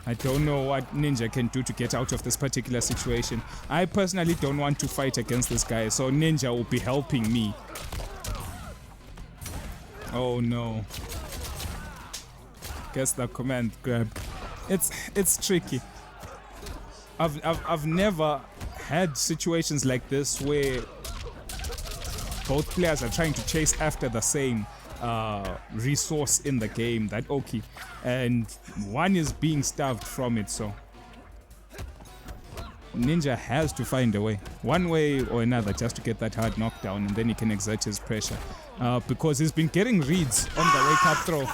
I don't know what Ninja can do to get out of this particular situation. I personally don't want to fight against this guy, so Ninja will be helping me. Oh no. Guess the command grab. It's tricky. I've never had situations like this where both players are trying to chase after the same resource in the game, that Oki, and one is being starved from it. So Ninja has to find a way, one way or another, just to get that hard knockdown, and then he can exert his pressure, because he's been getting reads on the wake up throw.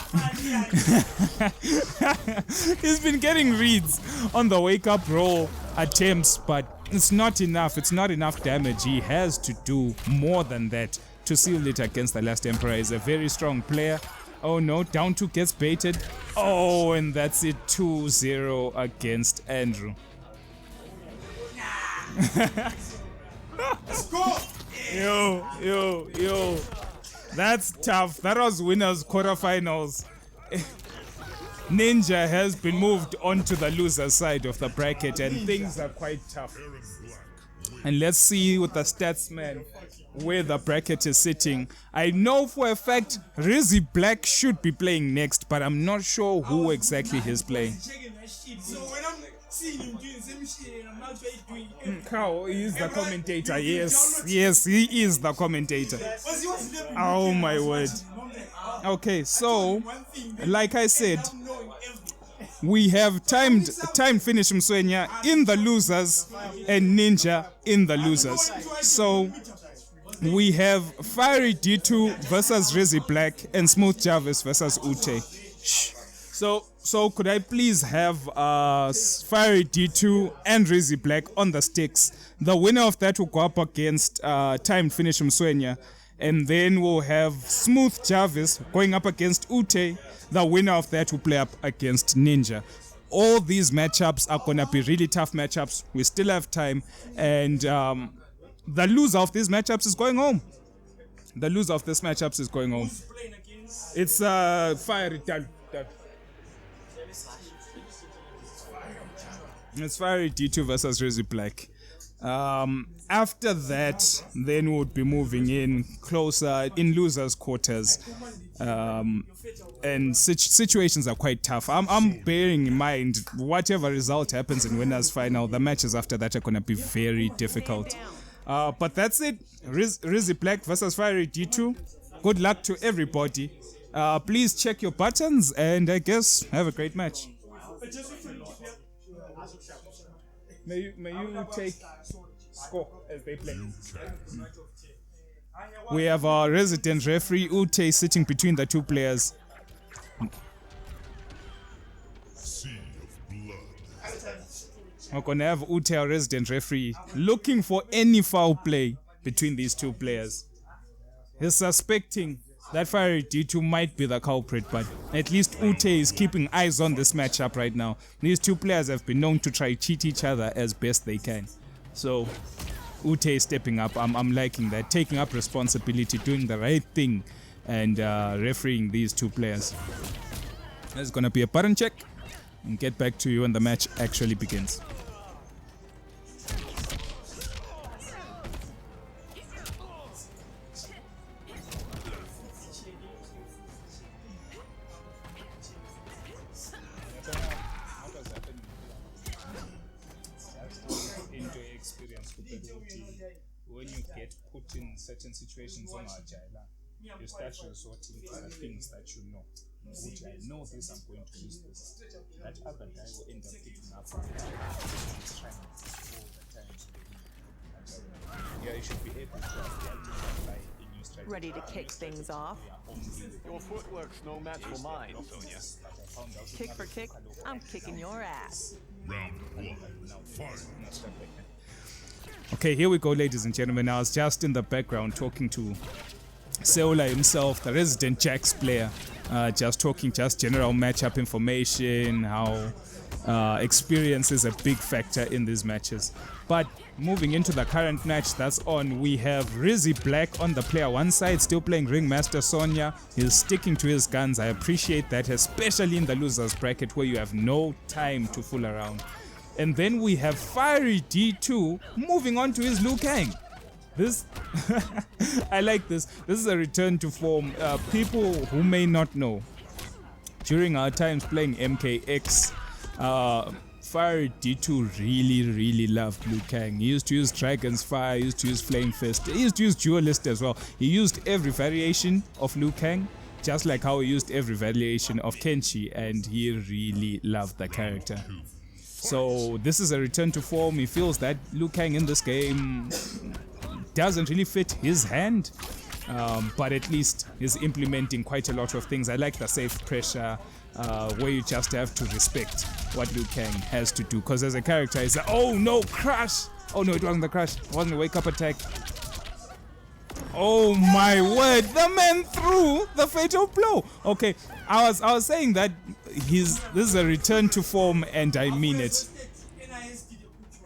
He's been getting reads on the wake up roll attempts, but it's not enough. It's not enough damage. He has to do more than that to seal it against the last Emperor. Is a very strong player. Oh no, down 2 gets baited. Oh, and that's it, 2-0 against Andrew. Let's go! Yo. That's tough. That was winners quarterfinals. Ninja has been moved onto the loser side of the bracket, and things are quite tough. And let's see with the stats, man, where the bracket is sitting. I know for a fact Rizzy Black should be playing next, but I'm not sure who exactly he's playing. So when I'm seeing him doing the same shit, I'm actually doing How is the commentator? Yes, he is the commentator. Oh my word. Okay, so like I said, we have time finish Mswenya in the losers and Ninja in the losers. So we have Fiery D2 versus Rizzy Black and Smooth Jarvis versus Ute. So could I please have Fiery D2 and Rizzy Black on the sticks? The winner of that will go up against Time Finish Mswenya. And then we'll have Smooth Jarvis going up against Ute. The winner of that will play up against Ninja. All these matchups are going to be really tough matchups. We still have time. And the loser of these matchups is going home. The loser of these matchups is going home. It's Fiery D2. It's Fiery D2 versus Rizzy Black. After that, then we would be moving in closer in losers' quarters. And situations are quite tough. I'm bearing in mind whatever result happens in winners' final, the matches after that are going to be very difficult. But that's it. Rizzy Black versus Fiery D2. Good luck to everybody. Please check your buttons and I guess have a great match. May you take score as they play. We have our resident referee Ute sitting between the two players. Sea of blood. We're gonna have Ute, our resident referee, looking for any foul play between these two players. He's suspecting that Fiery D2 might be the culprit, but at least Ute is keeping eyes on this matchup right now. These two players have been known to try cheat each other as best they can. So Ute is stepping up. I'm liking that, taking up responsibility, doing the right thing, and refereeing these two players. There's gonna be a button check and get back to you when the match actually begins. When you get put in certain situations on Agile, you start resorting to the things that you know. Which I know this, I'm going to use this. That other guy will end up picking up on it. He's trying all the time to win. Yeah, you should be able to identify in your strategy. Ready to kick things off? Your footwork's no match for mine, Sonia. Kick for kick, I'm kicking your ass. Round one. Fight. Okay, here we go, ladies and gentlemen. I was just in the background talking to Seola himself, the resident Jax player, just talking just general matchup information, how experience is a big factor in these matches. But moving into the current match that's on, we have Rizzy Black on the player one side, still playing Ringmaster Sonya. He's sticking to his guns. I appreciate that, especially in the losers bracket where you have no time to fool around. And then we have Fiery D2 moving on to his Liu Kang. This, I like this. This is a return to form. People who may not know, during our times playing MKX, Fiery D2 really loved Liu Kang. He used to use Dragon's Fire, he used to use Flame Fist, he used to use Duelist as well. He used every variation of Liu Kang, just like how he used every variation of Kenshi, and he really loved the character. So this is a return to form. He feels that Liu Kang in this game doesn't really fit his hand, but at least he's implementing quite a lot of things. I like the safe pressure, where you just have to respect what Liu Kang has to do, because as a character he's like, oh no, crush! Oh no, it wasn't the crush, it wasn't a wake up attack. Oh my word, the man threw the fatal blow. Okay, I was saying that this is a return to form, and I mean it.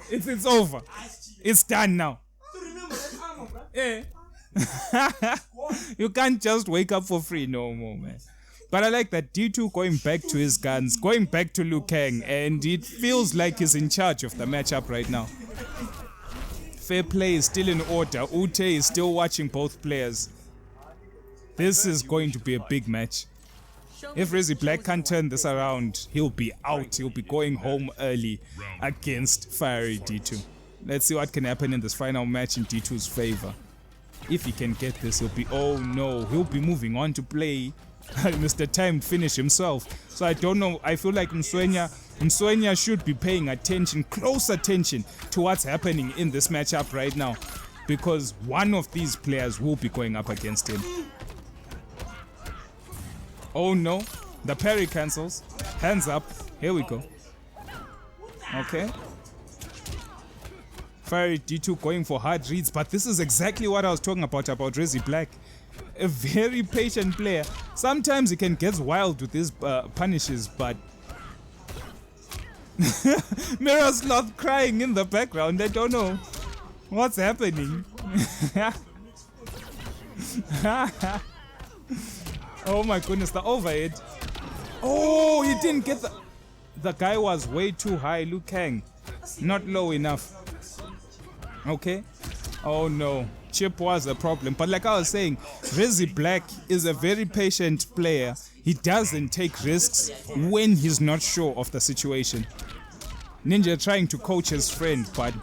It's over. It's done now. Yeah. You can't just wake up for free no more, man. But I like that D2 going back to his guns, going back to Liu Kang, and it feels like he's in charge of the matchup right now. Fair play is still in order. Ute is still watching both players. This is going to be a big match. If Rizzy Black can't turn this around, he'll be out. He'll be going home early against Fiery D2. Let's see what can happen in this final match in D2's favor. If he can get this, he'll be, oh no, he'll be moving on to play Mr. Timed finish himself. So I don't know. I feel like Mswenya should be paying attention, close attention to what's happening in this matchup right now, because one of these players will be going up against him. Oh no, the parry cancels. Hands up. Here we go. Okay. Fiery D2 going for hard reads, but this is exactly what I was talking about Rezi Black. A very patient player. Sometimes he can get wild with his punishes, but Mirror Sloth crying in the background. I don't know what's happening. Oh my goodness, the overhead. Oh, he didn't get the guy was way too high. Liu Kang, not low enough. Okay. Oh no, chip was a problem. But like I was saying, Rezi Black is a very patient player. He doesn't take risks when he's not sure of the situation. Ninja trying to coach his friend, but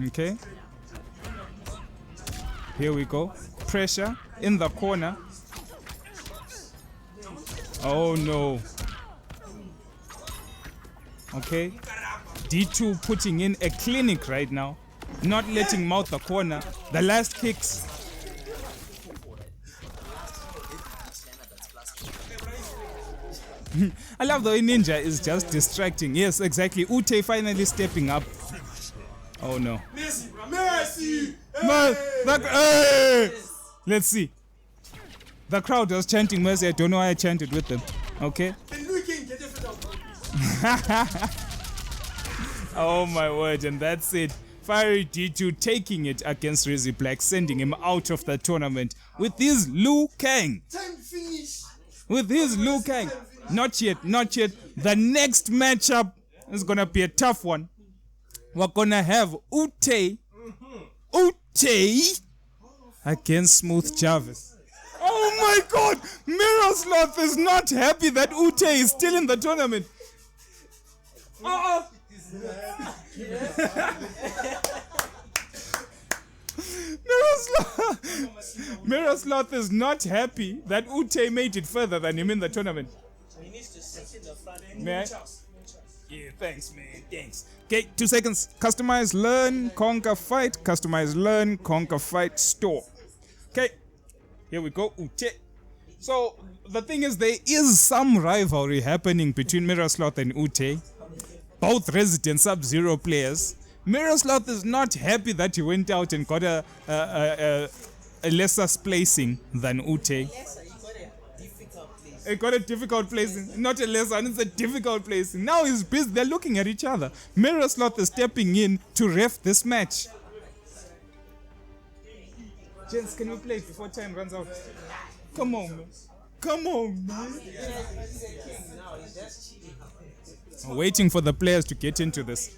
okay. Here we go. Pressure in the corner. Oh no. Okay. D2 putting in a clinic right now. Not letting him out the corner. The last kicks. I love the way Ninja is just distracting. Yes, exactly. Ute finally stepping up. Oh no. Mercy! Hey! Let's see. The crowd was chanting mercy. I don't know why I chanted with them. Okay. Oh my word, and that's it. Fiery D2 taking it against Rezi Black, sending him out of the tournament with his Liu Kang. Time finish. With his Liu Kang. Not yet, not yet. The next matchup is gonna be a tough one. We're gonna have Ute against Smooth Jarvis. Oh my god! Mirror Sloth is not happy that Ute is still in the tournament. Mirror Sloth is not happy that Ute made it further than him in the tournament. He needs to sit in the front end. Man. Yeah, thanks, man. Thanks. Okay, 2 seconds. Customize, learn, conquer, fight. Customize, learn, conquer, fight, store. Okay, here we go. Ute. So, the thing is, there is some rivalry happening between Mirror Sloth and Ute. Both resident Sub-Zero players. Mirror Sloth is not happy that he went out and got a lesser placing than Ute. He got a difficult placing, not a lesser, and it's a difficult placing. Now he's busy, they're looking at each other. Mirror Sloth is stepping in to ref this match. Gents, can we play before time runs out? Come on, man. Come on, man. I'm waiting for the players to get into this.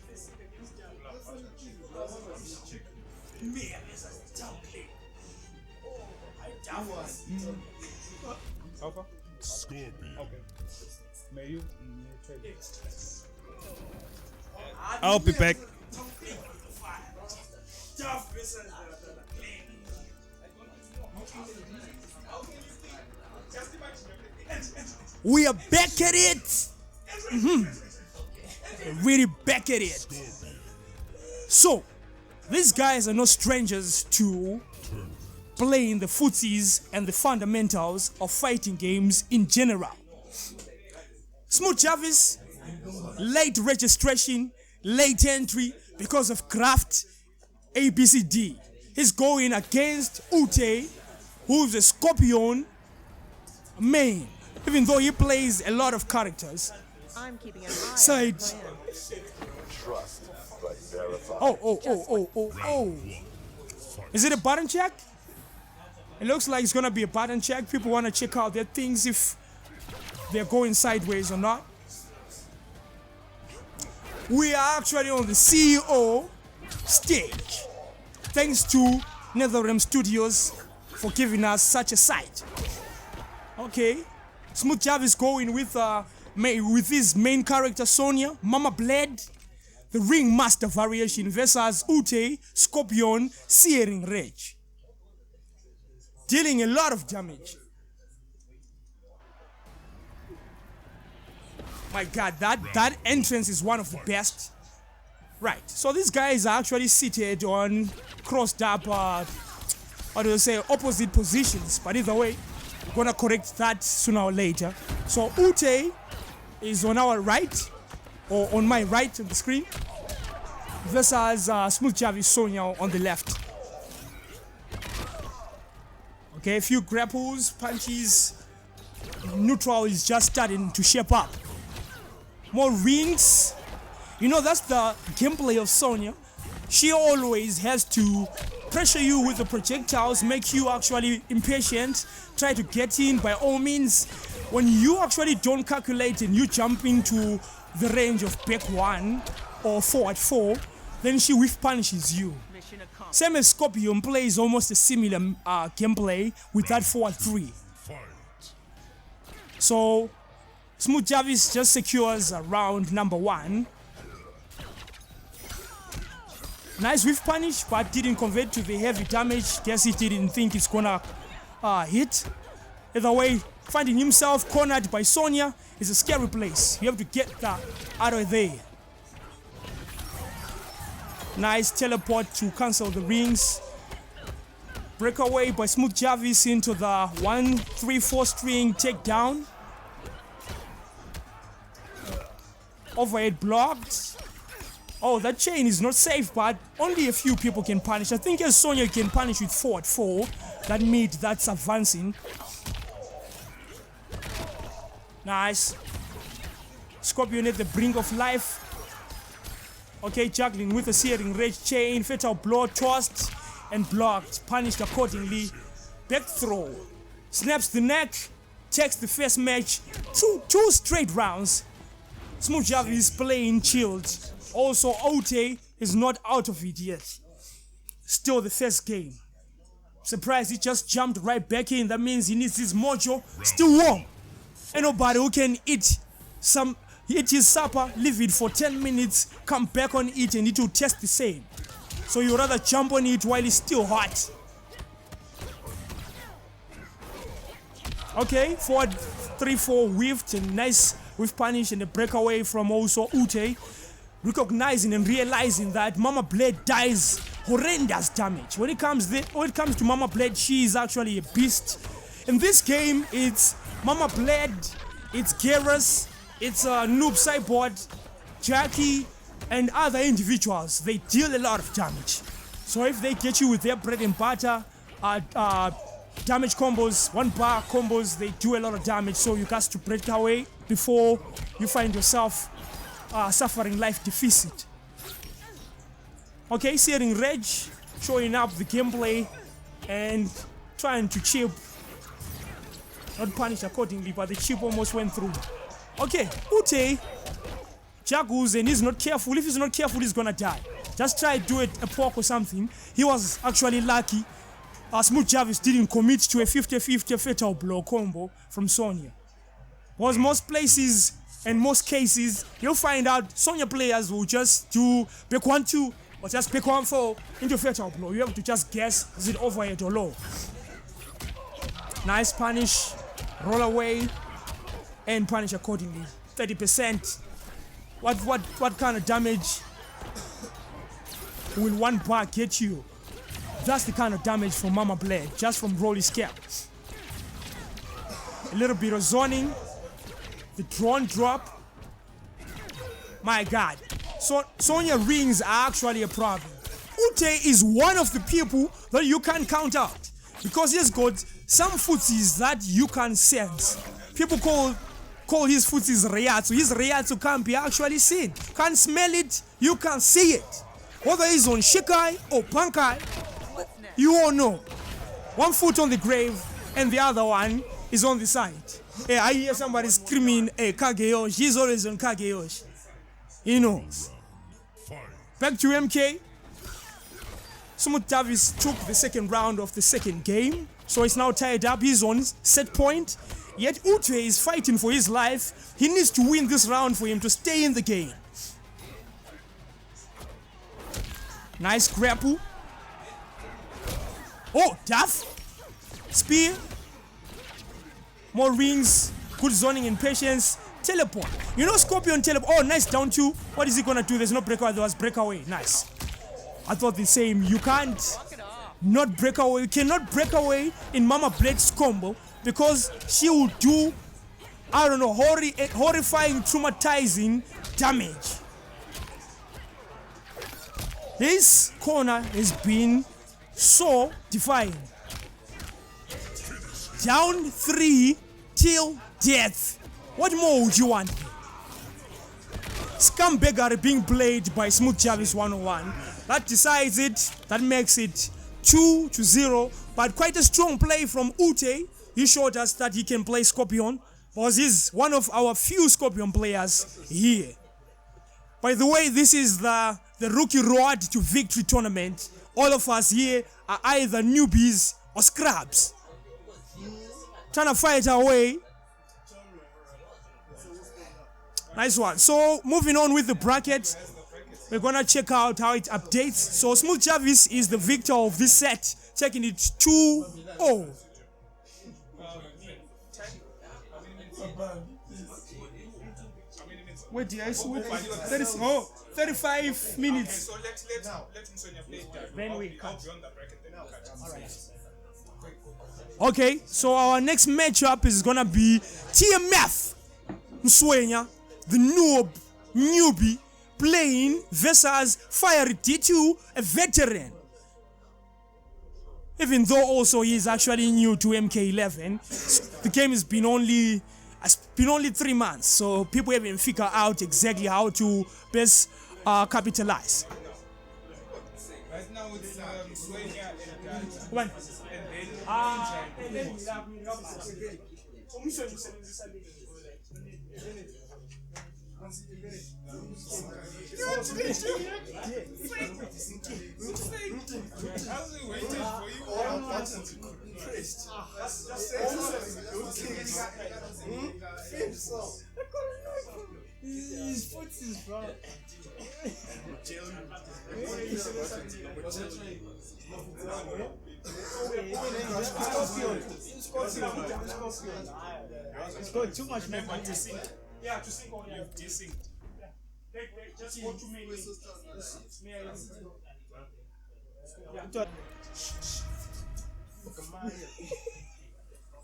Scorpion. Okay. May you I'll be back. We are back at it. Really back at it. So, these guys are no strangers to playing the footsies and the fundamentals of fighting games in general. Smooth Jarvis, late registration, late entry because of craft, ABCD. He's going against Ute, who's a Scorpion main, even though he plays a lot of characters. I'm keeping an eye Side. Trust, but verify. Oh. Is it a button check? It looks like it's gonna be a button check. People wanna check out their things if they're going sideways or not. We are actually on the CEO stage. Thanks to NetherRealm Studios for giving us such a site. Okay, Smooth Jarvis going with his main character Sonya, Mama Blade, the Ringmaster variation versus Ute, Scorpion, Searing Rage. dealing a lot of damage. My God, that entrance is one of the best. Right, so these guys are actually seated on crossed up, what do I say, opposite positions. But either way, we're gonna correct that sooner or later. So Ute is on our right, or on my right on the screen, versus Smooth Javi Sonya on the left. Okay, a few grapples, punches. Neutral is just starting to shape up. More rings. You know, that's the gameplay of Sonya. She always has to pressure you with the projectiles, make you actually impatient, try to get in by all means. When you actually don't calculate and you jump into the range of back 1 or forward 4, then she whiff punishes you. Same as Scorpion plays almost a similar gameplay with that forward 3. So Smooth Jarvis just secures round number 1. Nice whiff punish, but didn't convert to the heavy damage. Guess he didn't think it's gonna hit. Either way, finding himself cornered by Sonya is a scary place. You have to get that out of there. Nice teleport to cancel the rings. Breakaway by Smooth Jarvis into the 1-3-4 string takedown. Overhead blocked. Oh, that chain is not safe, but only a few people can punish. I think as Sonya can punish with forward 4. That means that's advancing. Nice. Scorpion at the brink of life. Okay, juggling with a searing rage chain. Fatal blow tossed and blocked. Punished accordingly. Back throw. Snaps the neck. Takes the first match. Two straight rounds. Smooth Javi is playing chilled. Also, Ote is not out of it yet. Still the first game. Surprised he just jumped right back in. That means he needs his mojo still warm. Ain't nobody who can eat his supper, leave it for 10 minutes, come back on it and it will taste the same. So you rather jump on it while it's still hot. Okay, forward 3-4 whiffed and nice whiff punish and a breakaway from also Ute. Recognizing and realizing that Mama Blade dies horrendous damage. When it comes to Mama Blade, she is actually a beast. In this game, it's Mama Blade, it's Garrus, it's Noob Cyborg, Jackie, and other individuals. They deal a lot of damage. So if they get you with their bread and butter, damage combos, 1 bar combos, they do a lot of damage. So you got to break away before you find yourself suffering life deficit. Okay, Searing Rage showing up the gameplay and trying to chip. Not punish accordingly, but the chip almost went through. Okay, Ute juggles and he's not careful. If he's not careful, he's gonna die. Just try to do it a poke or something. He was actually lucky. Smooth Jarvis didn't commit to a 50-50 fatal blow combo from Sonya. Was most places and most cases, you'll find out Sonya players will just do back 1-2 or just back 1-4 into fatal blow. You have to just guess, is it overhead or low? Nice punish, roll away, and punish accordingly. 30%. What kind of damage will 1 bar get you? That's the kind of damage from Mama Blade, just from Rolly Scale. A little bit of zoning. The drone drop. My God. So Sonya rings are actually a problem. Ute is one of the people that you can't count out because he's got some footsies that you can sense. People call his footsies Rayatsu. His Rayatsu can't be actually seen. Can't smell it, you can't see it. Whether he's on Shikai or Pankai, you all know. 1 foot on the grave and the other one is on the side. Hey, I hear somebody screaming, hey, Kageyoshi. He's always on Kageyoshi. He knows. Back to MK. Smooth Jarvis took the second round of the second game. So he's now tied up. He's on set point. Yet Ute is fighting for his life. He needs to win this round for him to stay in the game. Nice grapple. Oh, Duff. spear, more rings, good zoning and patience, teleport. You know Scorpion teleport. Oh, nice down two. What is he gonna do? There's no breakaway. There was breakaway. Nice. I thought the same. You can't not break away. You cannot break away in Mama Blade's combo because she will do, I don't know, horrifying, traumatizing damage. This corner has been so defying. Down 3 till death. What more would you want? Scumbaggery being played by Smooth Jarvis 101. That decides it. That makes it 2-0. But quite a strong play from Ute. He showed us that he can play Scorpion, because he's one of our few Scorpion players here. By the way, this is the Rookie Road to Victory tournament. All of us here are either newbies or scrubs, trying to fight our way. Nice one. So moving on with the bracket, we're gonna check out how it updates. So Smooth Jarvis is the victor of this set, taking it 2-0. Wait, guys, 35 minutes. So let Sonia play it. Then we I'll be on the bracket, then I'll cut. Okay, so our next matchup is gonna be TMF Mswenya, the newbie, playing versus Fiery D2, a veteran. Even though also he is actually new to MK11, the game has been only 3 months, so people haven't figured out exactly how to best capitalize. Right now it's Sonia One. It's got too much memory. Yeah, to sync on. You've desynced. Just go too many.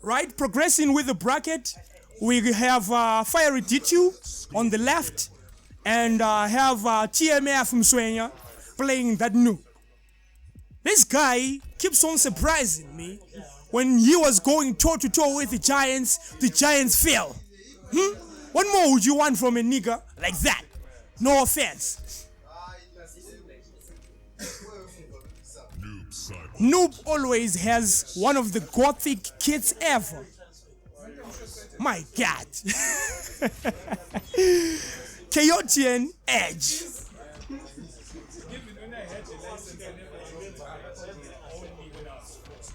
Right, progressing with the bracket, we have Fiery D2 on the left, and have TMF Mswenya playing that noob. This guy keeps on surprising me. When he was going toe-to-toe with the Giants fell. What more would you want from a nigga like that? No offense. Noob always has one of the gothic kits ever. My God. Chaotian Edge.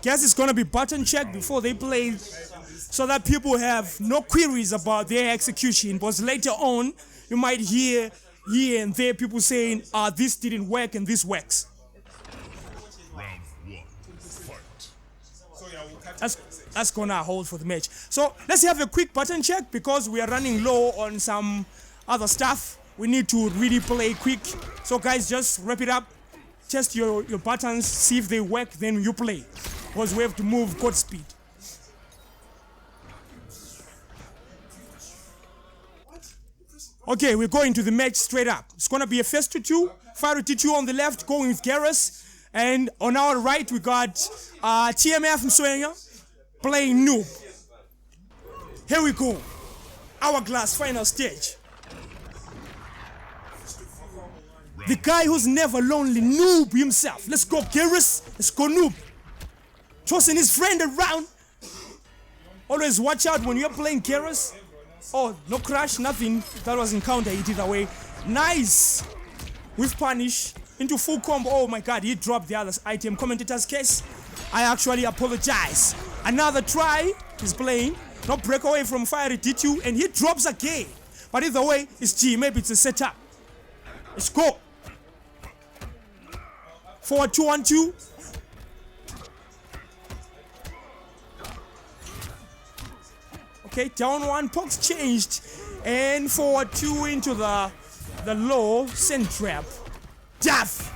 Guess it's gonna be button checked before they play, so that people have no queries about their execution. Because later on, you might hear here and there people saying, this didn't work and this works. That's gonna hold for the match. So let's have a quick button check, because we are running low on some other stuff. We need to really play quick. So guys, just wrap it up. Test your buttons, see if they work, then you play. Because we have to move code speed. Okay, we're going to the match straight up. It's gonna be a first to 2. Fiery T2 on the left, going with Garrus. And on our right, we got TMF Mswenya playing noob. Here we go. Hourglass final stage. The guy who's never lonely, noob himself. Let's go, Garrus. Let's go, noob. Tossing his friend around. Always watch out when you're playing Garrus. Oh, no crash, nothing. That was encounter hit either way. Nice. With punish into full combo. Oh my God, he dropped the other item. Commentator's case. I actually apologize. Another try. He's playing. No breakaway from Fiery D2, and he drops again. But either way, it's G. Maybe it's a setup. Let's go. Forward 2-1-2. Okay, down one, Pox changed, and forward two into the low send trap. Daff,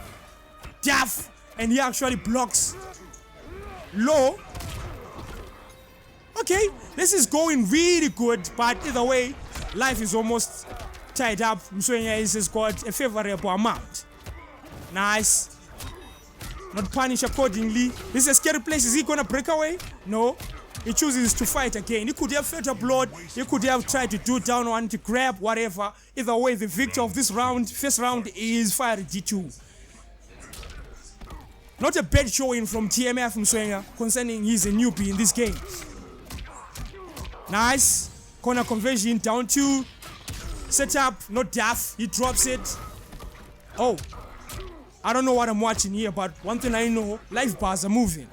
and he actually blocks low. Okay, this is going really good, but either way, life is almost tied up. Mswenya has got a favorable amount. Nice. Not punish accordingly. This is a scary place. Is he gonna break away? No. He chooses to fight again. He could have fed a blood. He could have tried to do down one to grab, whatever. Either way, the victor of this round, first round, is Fire D2. Not a bad showing from TMF Mswenya concerning he's a newbie in this game. Nice. Corner conversion down two. Set up, not daff. He drops it. Oh. I don't know what I'm watching here, but one thing I know, life bars are moving.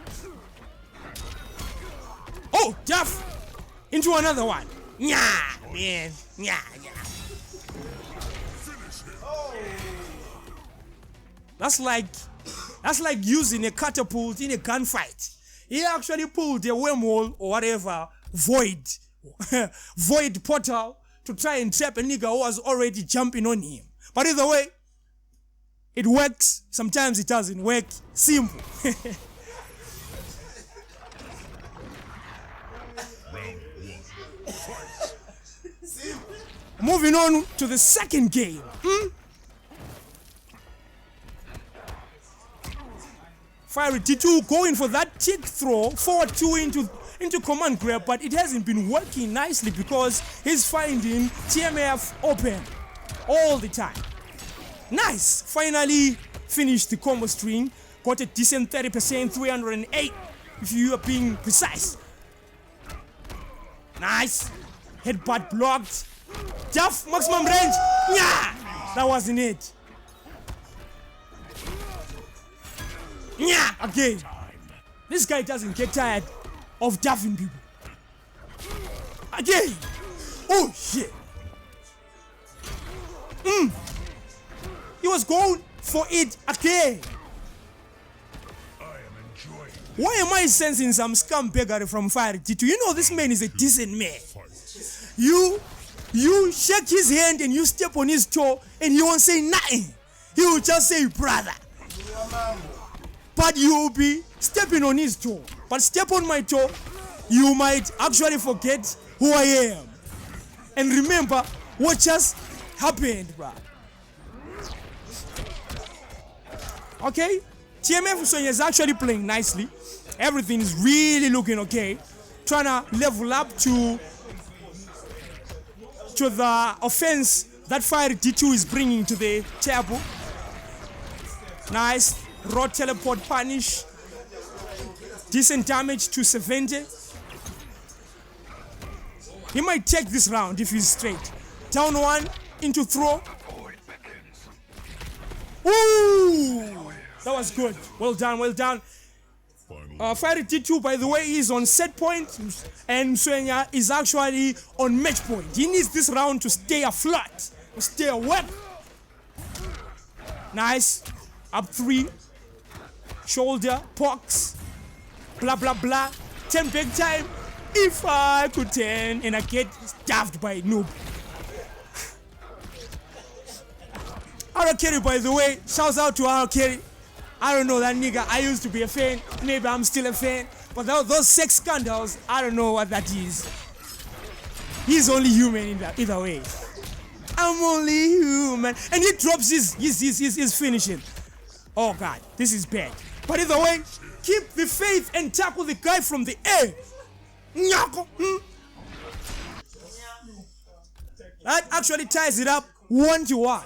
Oh, daff. Into another one. Yeah, man. Yeah. That's like using a catapult in a gunfight. He actually pulled a wormhole or whatever, void portal to try and trap a nigga who was already jumping on him. But either way, it works. Sometimes it doesn't work. Simple. Moving on to the second game. Fiery T2 going for that tick throw, forward two into command grab, but it hasn't been working nicely because he's finding TMF open all the time. Nice, finally finished the combo string, got a decent 30%, 308 if you are being precise. Nice, headbutt blocked, Duff, maximum range, yeah, that wasn't it. Yeah, again. This guy doesn't get tired of duffing people. Again. Oh shit. He was going for it again. Why am I sensing some scumbaggery from Fire T2? You know this man is a decent man. You shake his hand and you step on his toe and he won't say nothing. He will just say brother. But you will be stepping on his toe. But step on my toe, you might actually forget who I am. And remember what just happened, bruh. Okay? TMF Mswenya is actually playing nicely. Everything is really looking okay. Trying to level up to the offense that Fire D2 is bringing to the table. Nice. Raw teleport punish. Decent damage to 70. He might take this round if he's straight. Down one into throw. Ooh! That was good. Well done, well done. Fire T2, by the way, is on set point, and Mswenya is actually on match point. He needs this round to stay afloat, to stay awake. Nice. Up three. Shoulder, pox, blah blah blah. 10 big time. If I could 10 and I get stuffed by noob. Arakiri, by the way, shouts out to Arakiri. I don't know that nigga. I used to be a fan. Maybe I'm still a fan. But those sex scandals, I don't know what that is. He's only human in that either way. I'm only human. And he drops his finishing. Oh God, this is bad. But either way, keep the faith and tackle the guy from the air. That actually ties it up 1-1.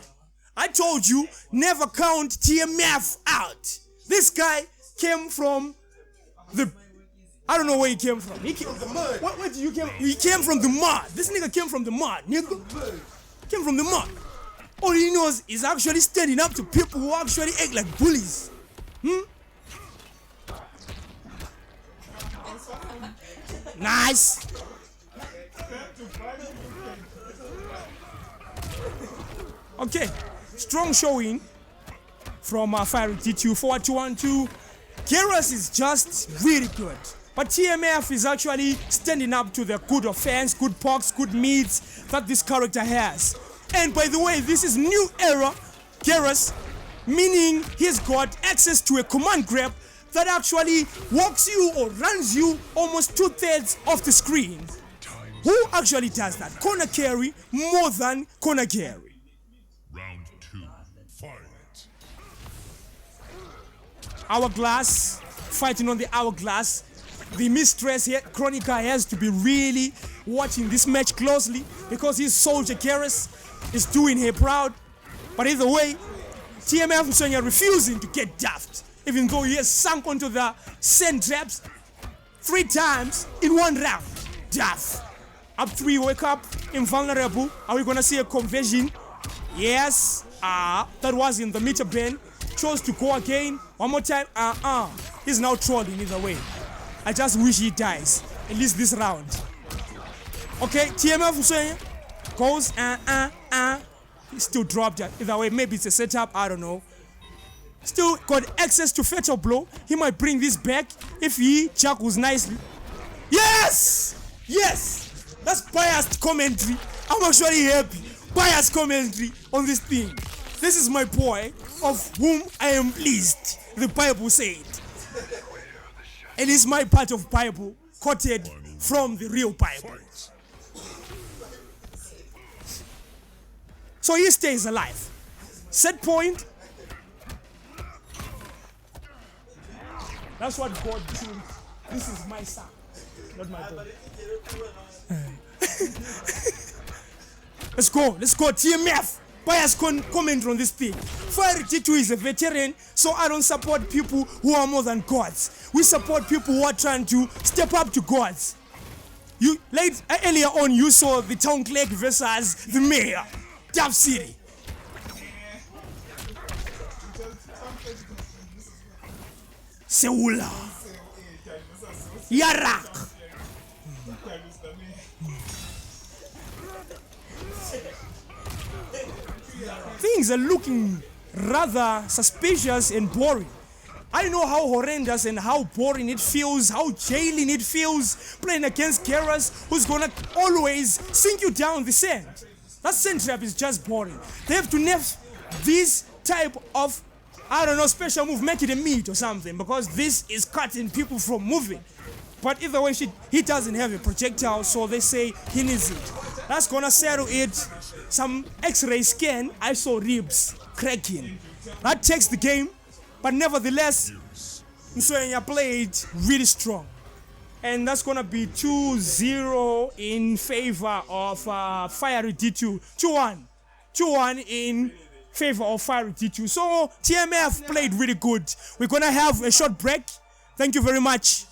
I told you, never count TMF out. This guy came from the... I don't know where he came from. He came from the mud. Where did you came? He came from the mud. This nigga came from the mud, nigga. Came from the mud. All he knows is actually standing up to people who actually act like bullies. Nice. Okay. Strong showing from Fire T2. 4-2-1-2. Keras is just really good. But TMF is actually standing up to the good offense, good pokes, good meats that this character has. And by the way, this is new era Garrus, meaning he's got access to a command grab that actually walks you or runs you almost 2/3 of the screen. Who actually does that? Corner carry more than corner carry. Round 2. Fight. Hourglass, fighting on the hourglass. The mistress here, Chronica, has to be really watching this match closely because his soldier Garrus is doing her proud. But either way, TMF Msonya refusing to get daft, even though he has sunk onto the sand traps 3 times in 1 round. Daft. Up 3, wake up, invulnerable. Are we gonna see a conversion? Yes. That was in the meter ban. Chose to go again. One more time. He's now trolling either way. I just wish he dies, at least this round. Okay, TMF Msonya goes, he still dropped it. Either way, maybe it's a setup, I don't know. Still got access to fatal blow. He might bring this back if he juggles nicely. Yes! Yes! That's biased commentary. I'm actually happy. Biased commentary on this thing. This is my boy, of whom I am pleased, the Bible said. And it's my part of Bible, quoted from the real Bible. So he stays alive. Set point. That's what God tuned. This is my son, not my daughter. Let's go, TMF. Bias comment on this thing. Fire T2 is a veteran, so I don't support people who are more than gods. We support people who are trying to step up to gods. Earlier on, you saw the town clerk versus the mayor. Dub City. Seula. Yarak. Things are looking rather suspicious and boring. I know how horrendous and how boring it feels, how jailing it feels playing against Garrus, who's gonna always sink you down the sand. That sand trap is just boring. They have to nerf this type of, I don't know, special move, make it a meat or something, because this is cutting people from moving. But either way, he doesn't have a projectile, so they say he needs it. That's gonna settle it. Some X-ray scan, I saw ribs cracking. That takes the game, but nevertheless, Msonya played really strong. And that's gonna be 2-0 in favor of Fiery D2. 2-1. 2-1 in favor of Fiery D2. So TMF played really good. We're gonna have a short break. Thank you very much.